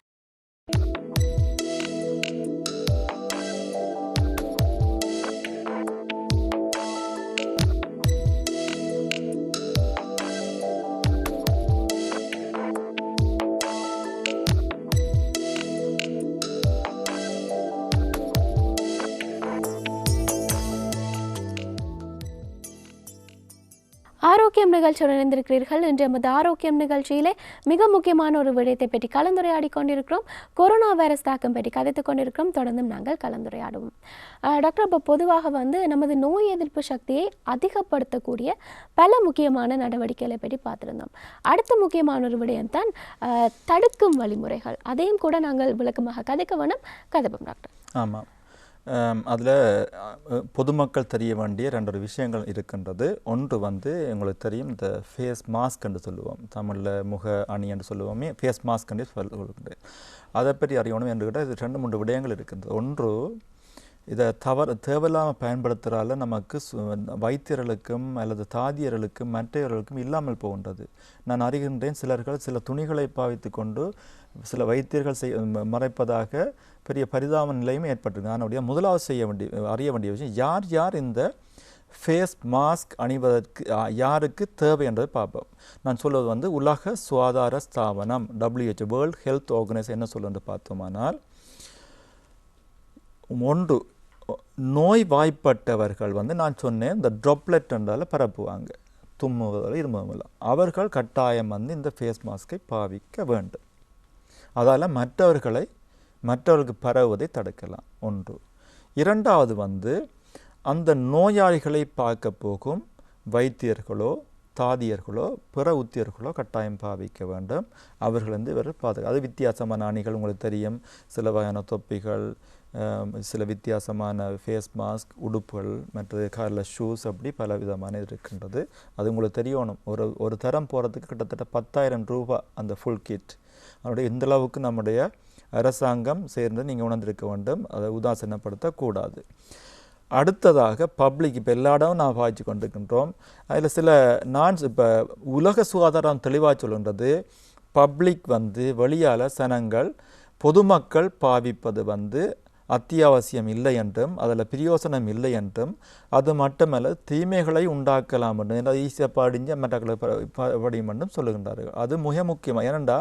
ஆரோக்கியம் நிகழ்ச்சியுடன் இணைந்திருக்கிறீர்கள். இன்று நமது ஆரோக்கியம் நிகழ்ச்சியிலே மிக முக்கியமான ஒரு விடயத்தை பற்றி கலந்துரையாடி கொண்டிருக்கிறோம். கொரோனா வைரஸ் தாக்கம் பற்றி கதைத்து கொண்டிருக்கிறோம். தொடர்ந்தும் நாங்கள் கலந்துரையாடுவோம். டாக்டர், இப்போ பொதுவாக வந்து நமது நோய் எதிர்ப்பு சக்தியை அதிகப்படுத்தக்கூடிய பல முக்கியமான நடவடிக்கைகளை பற்றி பார்த்துருந்தோம். அடுத்த முக்கியமான ஒரு விடயம் தான் தடுக்கும் வழிமுறைகள். அதையும் கூட நாங்கள் விளக்கமாக கதைக்க வேணும். கதைப்போம் டாக்டர். ஆமாம், அதில் பொதுமக்கள் தெரிய வேண்டிய 2 விஷயங்கள் இருக்கின்றது. ஒன்று வந்து உங்களுக்கு தெரியும், இந்த ஃபேஸ் மாஸ்க் என்று சொல்லுவோம், தமிழில் முக அணி என்று சொல்லுவோமே, ஃபேஸ் மாஸ்க் என்று சொல்லுகின்றது. அதை பற்றி அறியணும் என்கிட்ட இது 2-3 விடயங்கள் இருக்கின்றது. ஒன்று, இதை தேவையில்லாமல் பயன்படுத்துகிறால நமக்கு வைத்தியர்களுக்கும் அல்லது தாதியர்களுக்கும் மற்றவர்களுக்கும் இல்லாமல் போகின்றது. நான் அறிகின்றேன், சிலர்கள் சில துணிகளை பாவித்து கொண்டு சில வைத்தியர்கள் மறைப்பதாக பெரிய பரிதாப நிலையும் ஏற்பட்டிருக்கு. அதனுடைய முதலாவது அறிய வேண்டிய விஷயம், யார் யார் இந்த ஃபேஸ் மாஸ்க் அணிவதற்கு யாருக்கு தேவை என்றதை பார்ப்போம். நான் சொல்வது வந்து உலக சுகாதார ஸ்தாபனம் WHO, வேர்ல்ட் ஹெல்த் ஆர்கனைசேஷன் என்ன சொல்லுன்னு பார்த்தோமானால், ஒன்று, நோய் வாய்ப்பட்டவர்கள் வந்து நான் சொன்னேன் இந்த ட்ராப்லெட் என்றால் பரப்புவாங்க, தும்முவதில் இருமுவதில், அவர்கள் கட்டாயம் வந்து இந்த ஃபேஸ் மாஸ்கை பாவிக்க வேண்டும். அதால் மற்றவர்களுக்கு பரவுவதை தடுக்கலாம். ஒன்று. இரண்டாவது வந்து அந்த நோயாளிகளை பார்க்க போகும் வைத்தியர்களோ தாதியர்களோ பிற உத்தியர்களோ கட்டாயம் பாவிக்க வேண்டும். அவர்கள் வந்து அது வித்தியாசமான அணிகள் உங்களுக்கு தெரியும், சில வகையான தொப்பிகள், சில வித்தியாசமான ஃபேஸ் மாஸ்க், உடுப்புகள், மற்றது காலில் ஷூஸ், அப்படி பல விதமான இருக்கின்றது. அது உங்களுக்கு தெரியணும். ஒரு தரம் போகிறதுக்கு கிட்டத்தட்ட 10,000 ரூபா அந்த ஃபுல் கிட். அதனுடைய இந்தளவுக்கு நம்முடைய அரசாங்கம் சேர்ந்து நீங்கள் உணர்ந்திருக்க வேண்டும். அதை உதாசீனப்படுத்தக்கூடாது. அடுத்ததாக பப்ளிக், இப்போ எல்லா இடமும் நாம் பாய்ச்சி கொண்டிருக்கின்றோம். அதில் சில இப்போ உலக சுகாதாரம் தெளிவாக சொல்கின்றது, பப்ளிக் வந்து வெளியால் சனங்கள் பொதுமக்கள் பாவிப்பது வந்து அத்தியாவசியம் இல்லை என்றும் அதில் பிரயோசனம் இல்லை என்றும், அது மட்டுமல்ல தீமைகளை உண்டாக்கலாம் என்றும், ஈஸியாக படிஞ்ச மற்றகளை படியும் என்றும் சொல்லுகின்றார்கள். அது மிக முக்கியமாக. ஏனென்றா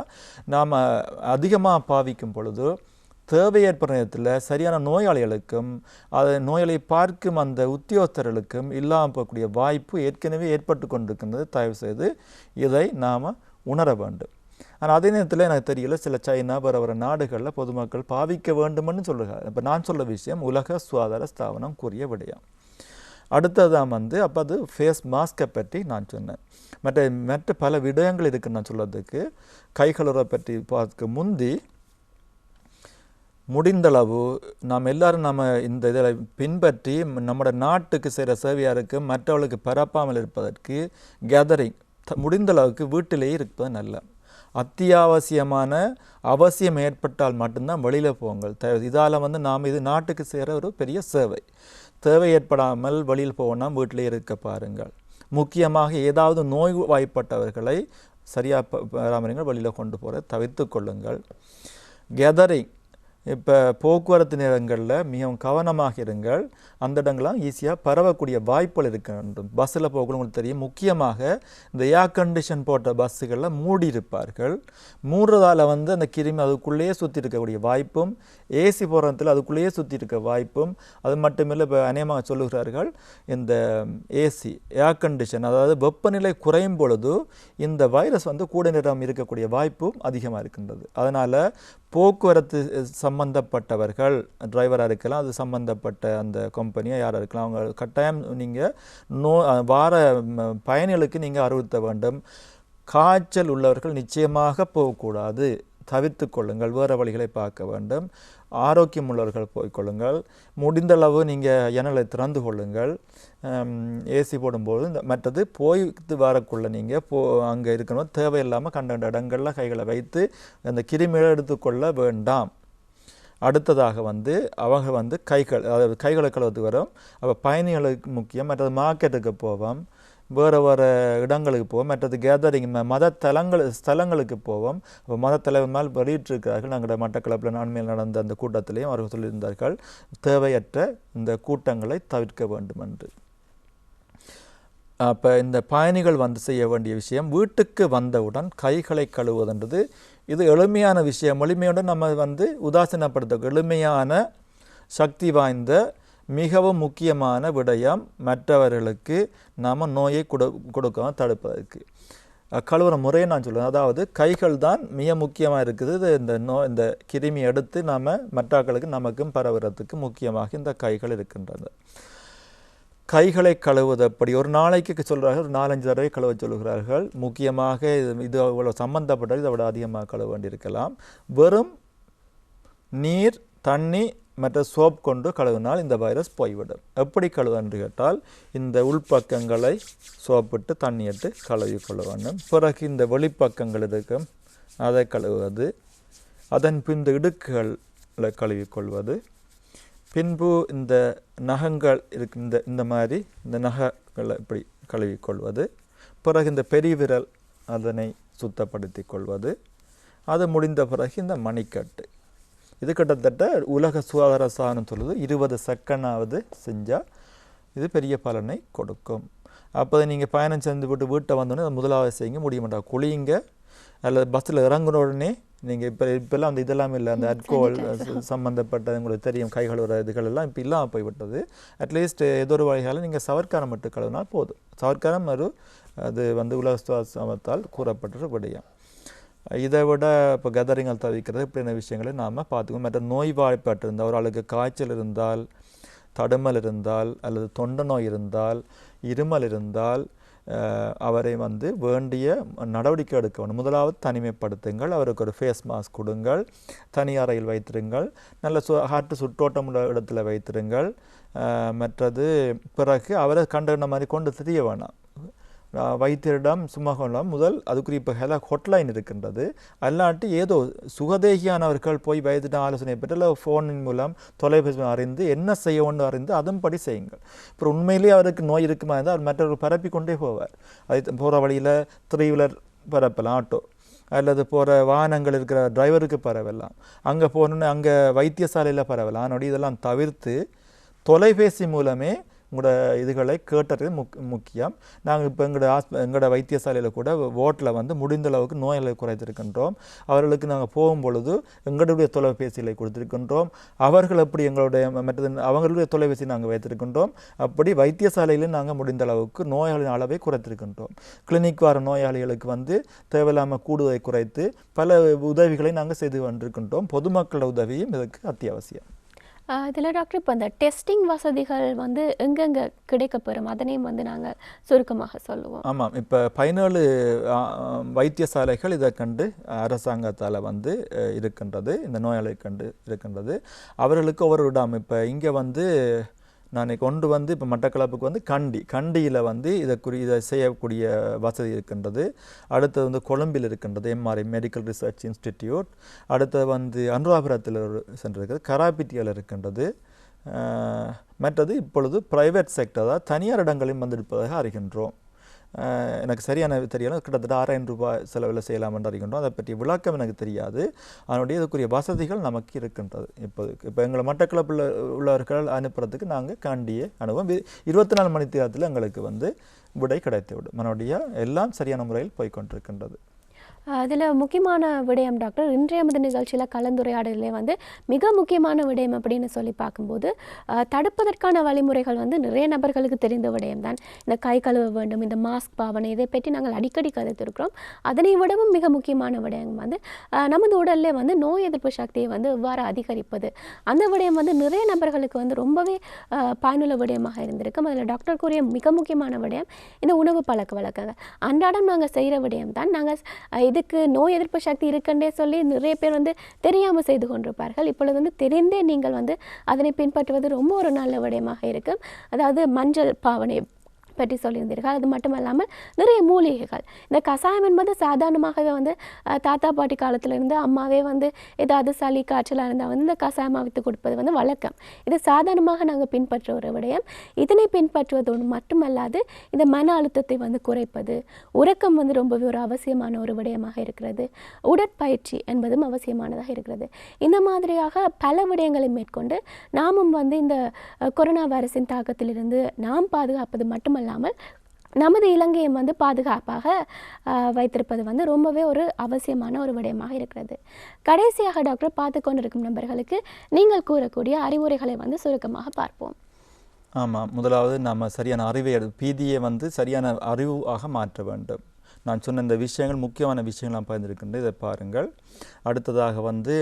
நாம் அதிகமாக பாவிக்கும் பொழுது தேவை ஏற்படுற நேரத்தில் சரியான நோயாளிகளுக்கும் நோயாளியை பார்க்கும் அந்த உத்தியோகஸ்தர்களுக்கும் இல்லாமல் போகக்கூடிய வாய்ப்பு ஏற்கனவே ஏற்பட்டு கொண்டிருக்கின்றது. தயவு செய்து இதை நாம் உணர வேண்டும். ஆனால் அதே நேரத்தில் எனக்கு தெரியல, சில சைனா வர நாடுகளில் பொதுமக்கள் பாவிக்க வேண்டும்னு சொல்லுகிறார். இப்போ நான் சொல்ல விஷயம் உலக சுகாதார ஸ்தாபனம் கூறிய விடயம். அடுத்ததான் வந்து அப்போ அது ஃபேஸ் மாஸ்கை பற்றி நான் சொன்னேன். மற்ற பல விடயங்கள் இருக்குன்னு நான் சொல்கிறதுக்கு, கைகளுறை பற்றி பார்க்க முந்தி முடிந்தளவு நாம் எல்லாரும் இந்த இதில் பின்பற்றி நம்மளோட நாட்டுக்கு செய்கிற சேவையாக இருக்குது, மற்றவர்களுக்கு பரப்பாமல் இருப்பதற்கு கேதரிங் முடிந்தளவுக்கு வீட்டிலேயே இருப்பது நல்ல. அத்தியாவசியமான அவசியம் ஏற்பட்டால் மட்டும்தான் வெளியில் போங்கள். இதால் வந்து நாம் இது நாட்டுக்கு செய்கிற ஒரு பெரிய சேவை. தேவை ஏற்படாமல் வெளியில் போகணும், வீட்டிலே இருக்க பாருங்கள். முக்கியமாக ஏதாவது நோய் வாய்ப்பட்டவர்களை சரியாக பராமரிங்கள், வெளியில் கொண்டு போகிற தவிர்த்து கொள்ளுங்கள். கேதரிங், இப்போ போக்குவரத்து நேரங்களில் மிகவும் கவனமாக இருங்கள். அந்த இடங்கள்லாம் ஈஸியாக பரவக்கூடிய வாய்ப்புகள் இருக்கின்ற. பஸ்ஸில் போகணும் உங்களுக்கு தெரியும், முக்கியமாக இந்த ஏர் கண்டிஷன் போட்ட பஸ்ஸுகளில் மூடி இருப்பார்கள். மூடுறதால் வந்து அந்த கிருமி அதுக்குள்ளேயே சுற்றி இருக்கக்கூடிய வாய்ப்பும், ஏசி போகிறதுல அதுக்குள்ளேயே சுற்றி இருக்க வாய்ப்பும், அது மட்டுமில்லை இப்போ அநேகமாக சொல்லுகிறார்கள் இந்த ஏசி ஏர் கண்டிஷன், அதாவது வெப்பநிலை குறையும் பொழுது இந்த வைரஸ் வந்து கூட நேரம் இருக்கக்கூடிய வாய்ப்பும் அதிகமாக இருக்கின்றது. அதனால் போக்குவரத்து சம்பந்தப்பட்டவர்கள், டிரைவராக இருக்கலாம், அது சம்பந்தப்பட்ட அந்த கம்பெனியாக யாராக இருக்கலாம், அவங்க கட்டாயம் நீங்கள் வார பயணிகளுக்கு நீங்கள் அறிவுறுத்த வேண்டும். காய்ச்சல் உள்ளவர்கள் நிச்சயமாக போகக்கூடாது. தவிர்த்து கொள்ளுங்கள், வேறு வழிகளை பார்க்க வேண்டும். ஆரோக்கியம் உள்ளவர்கள் போய்கொள்ளுங்கள். முடிந்தளவு நீங்கள் ஜன்னலை திறந்து கொள்ளுங்கள் ஏசி போடும்போது. மற்றது போய்த்து வரக்குள்ள நீங்கள் அங்கே இருக்கணும், தேவையில்லாமல் கண்ட இடங்களில் கைகளை வைத்து அந்த கிருமிகளை எடுத்துக்கொள்ள வேண்டாம். அடுத்ததாக அவங்க கைகள், அதாவது கைகளை கழுவுறதுக்கு வரும். அப்போ பயணிகளுக்கு முக்கியம். மற்றது மார்க்கெட்டுக்கு போவோம், வேறு இடங்களுக்கு போவோம், மற்றது கேதரிங் ஸ்தலங்களுக்கு போவோம். அப்போ மத தலைவர் வெளியிட்டிருக்கிறார்கள். நாங்கள் மட்டக்களப்பில் நான்மையில் நடந்த அந்த கூட்டத்திலையும் அவர்கள் சொல்லியிருந்தார்கள், தேவையற்ற இந்த கூட்டங்களை தவிர்க்க வேண்டும் என்று. அப்போ இந்த பயணிகள் செய்ய வேண்டிய விஷயம், வீட்டுக்கு வந்தவுடன் கைகளை கழுவுவதுன்றது இது எளிமையான விஷயம். எளிமையோடு நம்ம உதாசீனப்படுத்த எளிமையான சக்தி வாய்ந்த மிகவும் முக்கியமான விடயம் மற்றவர்களுக்கு நாம் நோயை கொடுக்காம தடுப்பதற்கு. கழுவுற முறையை நான் சொல்லுவேன். அதாவது கைகள் தான் மிக முக்கியமாக இருக்குது. இந்த கிருமி எடுத்து நாம் மற்றவர்களுக்கு நமக்கும் பரவுறதுக்கு முக்கியமாக இந்த கைகள் இருக்கின்றது. கைகளை கழுவுவது அப்படி ஒரு நாளைக்கு சொல்கிறார்கள், ஒரு 4-5 தடவை கழுவ சொல்கிறார்கள். முக்கியமாக இது அவ்வளோ சம்பந்தப்பட்டது, இதை விட அதிகமாக கழுவ வேண்டியிருக்கலாம். வெறும் நீர், தண்ணி மற்ற சோப் கொண்டு கழுவினால் இந்த வைரஸ் போய்விடும். எப்படி கழுவன்று கேட்டால், இந்த உள்பக்கங்களை சோப்பிட்டு தண்ணியிட்டு கழுவி கொள்ள வேண்டும். பிறகு இந்த வெளிப்பக்கங்கள் இருக்கும், அதை கழுவுவது. அதன் பின்பு இடுக்குகளை கழுவிக்கொள்வது. பின்பு இந்த நகங்கள் இருக்கு, இந்த மாதிரி இந்த நகைகளை இப்படி கழுவிக்கொள்வது. பிறகு இந்த பெரிய விரல் அதனை சுத்தப்படுத்தி கொள்வது. அது முடிந்த பிறகு இந்த மணிக்கட்டு. இது கிட்டத்தட்ட உலக சுகாதார சாதனம் சொல்லுது 20 செகண்டாவது செஞ்சால் இது பெரிய பலனை கொடுக்கும். அப்போ நீங்கள் பயணம் செஞ்சு விட்டு வீட்டை வந்தோடனே முதலாவது செய்யுங்க. முடிய மாட்டா குளியுங்க, அல்லது பஸ்ஸில் இறங்குன உடனே நீங்கள் இப்போல்லாம் அந்த இதெல்லாம் இல்லை, அந்த அல்கோஹால் சம்மந்தப்பட்ட உங்களுக்கு தெரியும் கைகள் வர இதுகள் எல்லாம் இப்போ இல்லாமல் போய்விட்டது. அட்லீஸ்ட் ஏதோ ஒரு வகையால் நீங்கள் சவர்க்காரம் மட்டும் கழுவினால் போதும். சவர்க்காரம் அது உலக சுகாதாரத்தால் கூறப்பட்ட விடயம். இதை விட இப்போ கதரிங்கள் தவிர்க்கிறது இப்படியான விஷயங்களை நாம் பார்த்துக்கணும். மற்ற நோய்வாய்ப்பட்டிருந்தால், ஒரு ஆளுக்கு காய்ச்சல் இருந்தால், தடுமல் இருந்தால், அல்லது தொண்டை நோய் இருந்தால், இருமல் இருந்தால் அவரை வேண்டிய நடவடிக்கை எடுக்க வேண்டும். முதலாவது தனிமைப்படுத்துங்கள், அவருக்கு ஒரு ஃபேஸ் மாஸ்க் கொடுங்கள், தனி அறையில் வைத்திருங்கள், நல்ல காற்று சுற்றோட்டம் உள்ள இடத்துல வைத்திருங்கள். மற்றது பிறகு அவரை கண்ட மாதிரி கொண்டு தெரிய வேணாம். வைத்தியரிடம் சும்மா கொள்ளலாம். முதல் அதுக்குரிய இப்போ ஹொட்லைன் இருக்கின்றது. அல்லாட்டி ஏதோ சுகதேகியானவர்கள் போய் வைத்திட்ட ஆலோசனை பெற்று இல்லை ஃபோனின் மூலம் தொலைபேசி அறிந்து என்ன செய்ய ஒன்று அறிந்து அதன்படி செய்யுங்கள். அப்புறம் உண்மையிலேயே அவருக்கு நோய் இருக்குமா இருந்தால் அவர் மற்றவர்கள் பரப்பி கொண்டே போவார். அது போகிற வழியில் 3 வீலர் பரப்பலாம், ஆட்டோ அல்லது போகிற வாகனங்கள் இருக்கிற டிரைவருக்கு பரவலாம், அங்கே போகணுன்னு அங்கே வைத்தியசாலையில் பரவலாம். அதனுடைய இதெல்லாம் தவிர்த்து தொலைபேசி மூலமே உங்களோட இதுகளை கேட்டது முக்கியம். நாங்கள் இப்போ எங்களோட வைத்தியசாலையில் கூட ஓட்டில் முடிந்த அளவுக்கு நோய்களை குறைத்திருக்கின்றோம். அவர்களுக்கு நாங்கள் போகும்பொழுது எங்களுடைய தொலைபேசிகளை கொடுத்திருக்கின்றோம். அவர்கள் எப்படி எங்களுடைய மற்றது அவங்களுடைய தொலைபேசி நாங்கள் வைத்திருக்கின்றோம். அப்படி வைத்தியசாலையில் நாங்கள் முடிந்த அளவுக்கு நோயாளிகளின் அளவை குறைத்திருக்கின்றோம். கிளினிக் வர நோயாளிகளுக்கு தேவையில்லாமல் கூடுவதை குறைத்து பல உதவிகளை நாங்கள் செய்து கொண்டிருக்கின்றோம். பொதுமக்களோட உதவியும் இதுக்கு அத்தியாவசியம். இதில் டாக்டர் இப்போ அந்த டெஸ்டிங் வசதிகள் எங்கெங்கே கிடைக்கப்பெறும் அதனையும் நாங்கள் சுருக்கமாக சொல்லுவோம். ஆமாம், இப்போ 17 வைத்தியசாலைகள் இதை கண்டு அரசாங்கத்தால் இருக்கின்றது, இந்த நோயாளி கண்டு இருக்கின்றது. அவர்களுக்கு ஒவ்வொரு இடம் இப்போ இங்கே நான் கொண்டு இப்போ மட்டக்களப்புக்கு கண்டியில் இதை செய்யக்கூடிய வசதி இருக்கின்றது. அடுத்தது கொழும்பில் இருக்கின்றது MRI மெடிக்கல் ரிசர்ச் இன்ஸ்டிடியூட். அடுத்தது அனுராபுரத்தில் சென்று இருக்கிறது, கராபிட்டியில் இருக்கின்றது. மற்றது இப்பொழுது பிரைவேட் செக்டர், அதாவது தனியார் இடங்களையும் இருப்பதாக அறிகின்றோம். எனக்கு சரியான தெரியல, கிட்டத்தட்ட 6,000 ரூபாய் செலவில் செய்யலாம் என்று அறிகின்றோம். அதை பற்றிய விளக்கம் எனக்கு தெரியாது. அதனுடைய இதுக்குரிய வசதிகள் நமக்கு இருக்கின்றது. இப்போ எங்களை மட்டக்களப்பில் உள்ளவர்கள் அனுப்புறதுக்கு நாங்கள் கண்டியே அனுபவம் 24 மணி நேரத்தில் எங்களுக்கு விடை கிடைத்துவிடும். அதனுடைய எல்லாம் சரியான முறையில் போய்கொண்டிருக்கின்றது. அதில் முக்கியமான விடயம் டாக்டர் இன்றைய நிகழ்ச்சியில் கலந்துரையாடலே மிக முக்கியமான விடயம் அப்படின்னு சொல்லி பார்க்கும்போது தடுப்பதற்கான வழிமுறைகள் நிறைய நபர்களுக்கு தெரிந்த விடயம் தான். இந்த கை கழுவ வேண்டும், இந்த மாஸ்க் பாவனை, இதை பற்றி நாங்கள் அடிக்கடி கதைத்திருக்கிறோம். அதனை விடவும் மிக முக்கியமான விடயம் நமது உடலில் நோய் எதிர்ப்பு சக்தியை எவ்வாறு அதிகரிப்பது, அந்த விடயம் நிறைய நபர்களுக்கு ரொம்பவே பயனுள்ள விடயமாக இருந்திருக்கும். அதில் டாக்டர் கூறிய மிக முக்கியமான விடயம் இந்த உணவு பழக்க வழக்கங்கள். அன்றாடம் நாங்கள் செய்கிற விடயம் தான். நாங்கள் இது இதுக்கு நோய் எதிர்ப்பு சக்தி இருக்குன்றே சொல்லி நிறைய பேர் வந்து தெரியாமல் செய்து கொண்டிருப்பார்கள். இப்பொழுது வந்து தெரிந்தே நீங்கள் வந்து அதனை பின்பற்றுவது ரொம்ப ஒரு நல்ல விடயமாக இருக்கும். அதாவது மஞ்சள் பாவனை பற்றி சொல்லியிருந்தீர்கள். அது மட்டுமல்லாமல் நிறைய மூலிகைகள், இந்த கஷாயம் என்பது சாதாரணமாகவே வந்து தாத்தா பாட்டி காலத்திலிருந்து அம்மாவே வந்து ஏதாவது சளி காய்ச்சலாக இருந்தால் வந்து இந்த கஷாயம் அவித்து கொடுப்பது வந்து வழக்கம். இது சாதாரணமாக நாங்கள் பின்பற்ற ஒரு விடயம். இதனை பின்பற்றுவதோடு மட்டுமல்லாது இந்த மன அழுத்தத்தை வந்து குறைப்பது, உறக்கம் வந்து ரொம்பவே ஒரு அவசியமான ஒரு விடயமாக இருக்கிறது. உடற்பயிற்சி என்பதும் அவசியமானதாக இருக்கிறது. இந்த மாதிரியாக பல விடயங்களை மேற்கொண்டு நாமும் வந்து இந்த கொரோனா வைரஸின் தாக்கத்திலிருந்து நாம் பாதுகாப்பது மட்டுமல்ல, நமது இலங்கையை வந்து பாதுகாப்பாக வைத்திருப்பது வந்து ரொம்பவே ஒரு அவசியமான ஒரு விடயமாக இருக்கிறது. கடைசியாக டாக்டர் பார்த்து கொண்டிருக்கும் நபர்களுக்கு நீங்கள் கூறக்கூடிய அறிவுரைகளை வந்து சுருக்கமாக பார்ப்போம். ஆமாம், முதலாவது நம்ம சரியான அறிவை பீதியை வந்து சரியான அறிவாக மாற்ற வேண்டும். நான் சொன்ன இந்த விஷயங்கள் முக்கியமான விஷயங்கள் நான் பகிர்ந்திருக்கின்றேன், இதை பாருங்கள். அடுத்ததாக வந்து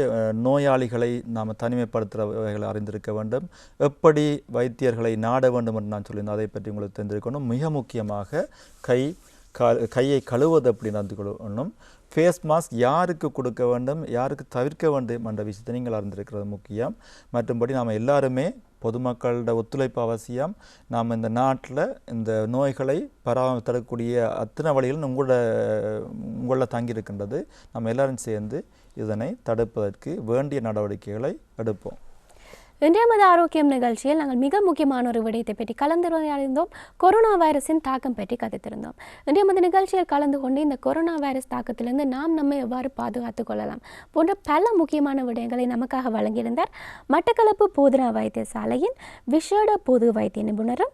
நோயாளிகளை நாம் தனிமைப்படுத்துகிறவைகளை அறிந்திருக்க வேண்டும். எப்படி வைத்தியர்களை நாட வேண்டும் என்று நான் சொல்லியிருந்தேன், அதை பற்றி உங்களுக்கு தெரிந்திருக்கணும். மிக முக்கியமாக கையை கழுவது எப்படி நடந்து கொள்ளணும். ஃபேஸ் மாஸ்க் யாருக்கு கொடுக்க வேண்டும், யாருக்கு தவிர்க்க வேண்டும் என்ற விஷயத்தை நீங்கள் அறிந்திருக்கிறது முக்கியம். மற்றும்படி நாம் எல்லாருமே பொதுமக்களோட ஒத்துழைப்பு அவசியம். நாம் இந்த நாட்டில் இந்த நோய்களை தரக்கூடிய அத்தனை வழிகளும் உங்களில் தங்கியிருக்கின்றது. நம்ம எல்லாரும் சேர்ந்து இதனை தடுப்பதற்கு வேண்டிய நடவடிக்கைகளை எடுப்போம். இன்றைய மத ஆரோக்கியம் நிகழ்ச்சியில் நாங்கள் மிக முக்கியமான ஒரு விடயத்தை பற்றி கலந்துரையாடினோம். கொரோனா வைரஸின் தாக்கம் பற்றி கதைத்திருந்தோம். இன்றைய மத நிகழ்ச்சியில் கலந்து கொண்டு இந்த கொரோனா வைரஸ் தாக்கத்திலிருந்து நம்ம எவ்வாறு பாதுகாத்துக் கொள்ளலாம் போன்ற பல முக்கியமான விடயங்களை நமக்காக வழங்கியிருந்தார் மட்டக்களப்பு போதனா வைத்தியசாலையின் விசேட பொது வைத்திய நிபுணரும்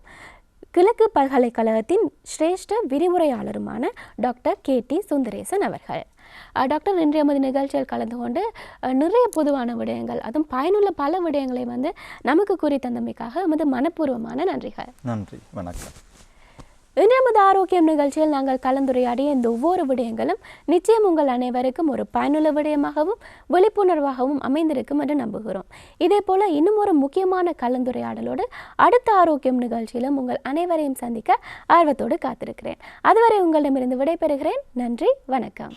கிழக்கு பல்கலைக்கழகத்தின் சிரேஷ்ட விரிவுரையாளருமான டாக்டர் KT சுந்தரேசன் அவர்கள். டாக்டர் இன்றைய மது நிகழ்ச்சியில் கலந்து கொண்டு நிறைய பொதுவான விடயங்கள், அதுவும் பயனுள்ள பல விடயங்களை வந்து நமக்கு கூறி தந்தமைக்காக எமது மனப்பூர்வமான நன்றிகள். நன்றி, வணக்கம். இன்றைய மது ஆரோக்கியம் நிகழ்ச்சியில் நாங்கள் கலந்துரையாடிய இந்த ஒவ்வொரு விடயங்களும் நிச்சயம் உங்கள் அனைவருக்கும் ஒரு பயனுள்ள விடயமாகவும் விழிப்புணர்வாகவும் அமைந்திருக்கும் என்று நம்புகிறோம். இதே போல இன்னும் ஒரு முக்கியமான கலந்துரையாடலோடு அடுத்த ஆரோக்கியம் நிகழ்ச்சியிலும் உங்கள் அனைவரையும் சந்திக்க ஆர்வத்தோடு காத்திருக்கிறேன். அதுவரை உங்களிடமிருந்து விடைபெறுகிறேன். நன்றி, வணக்கம்.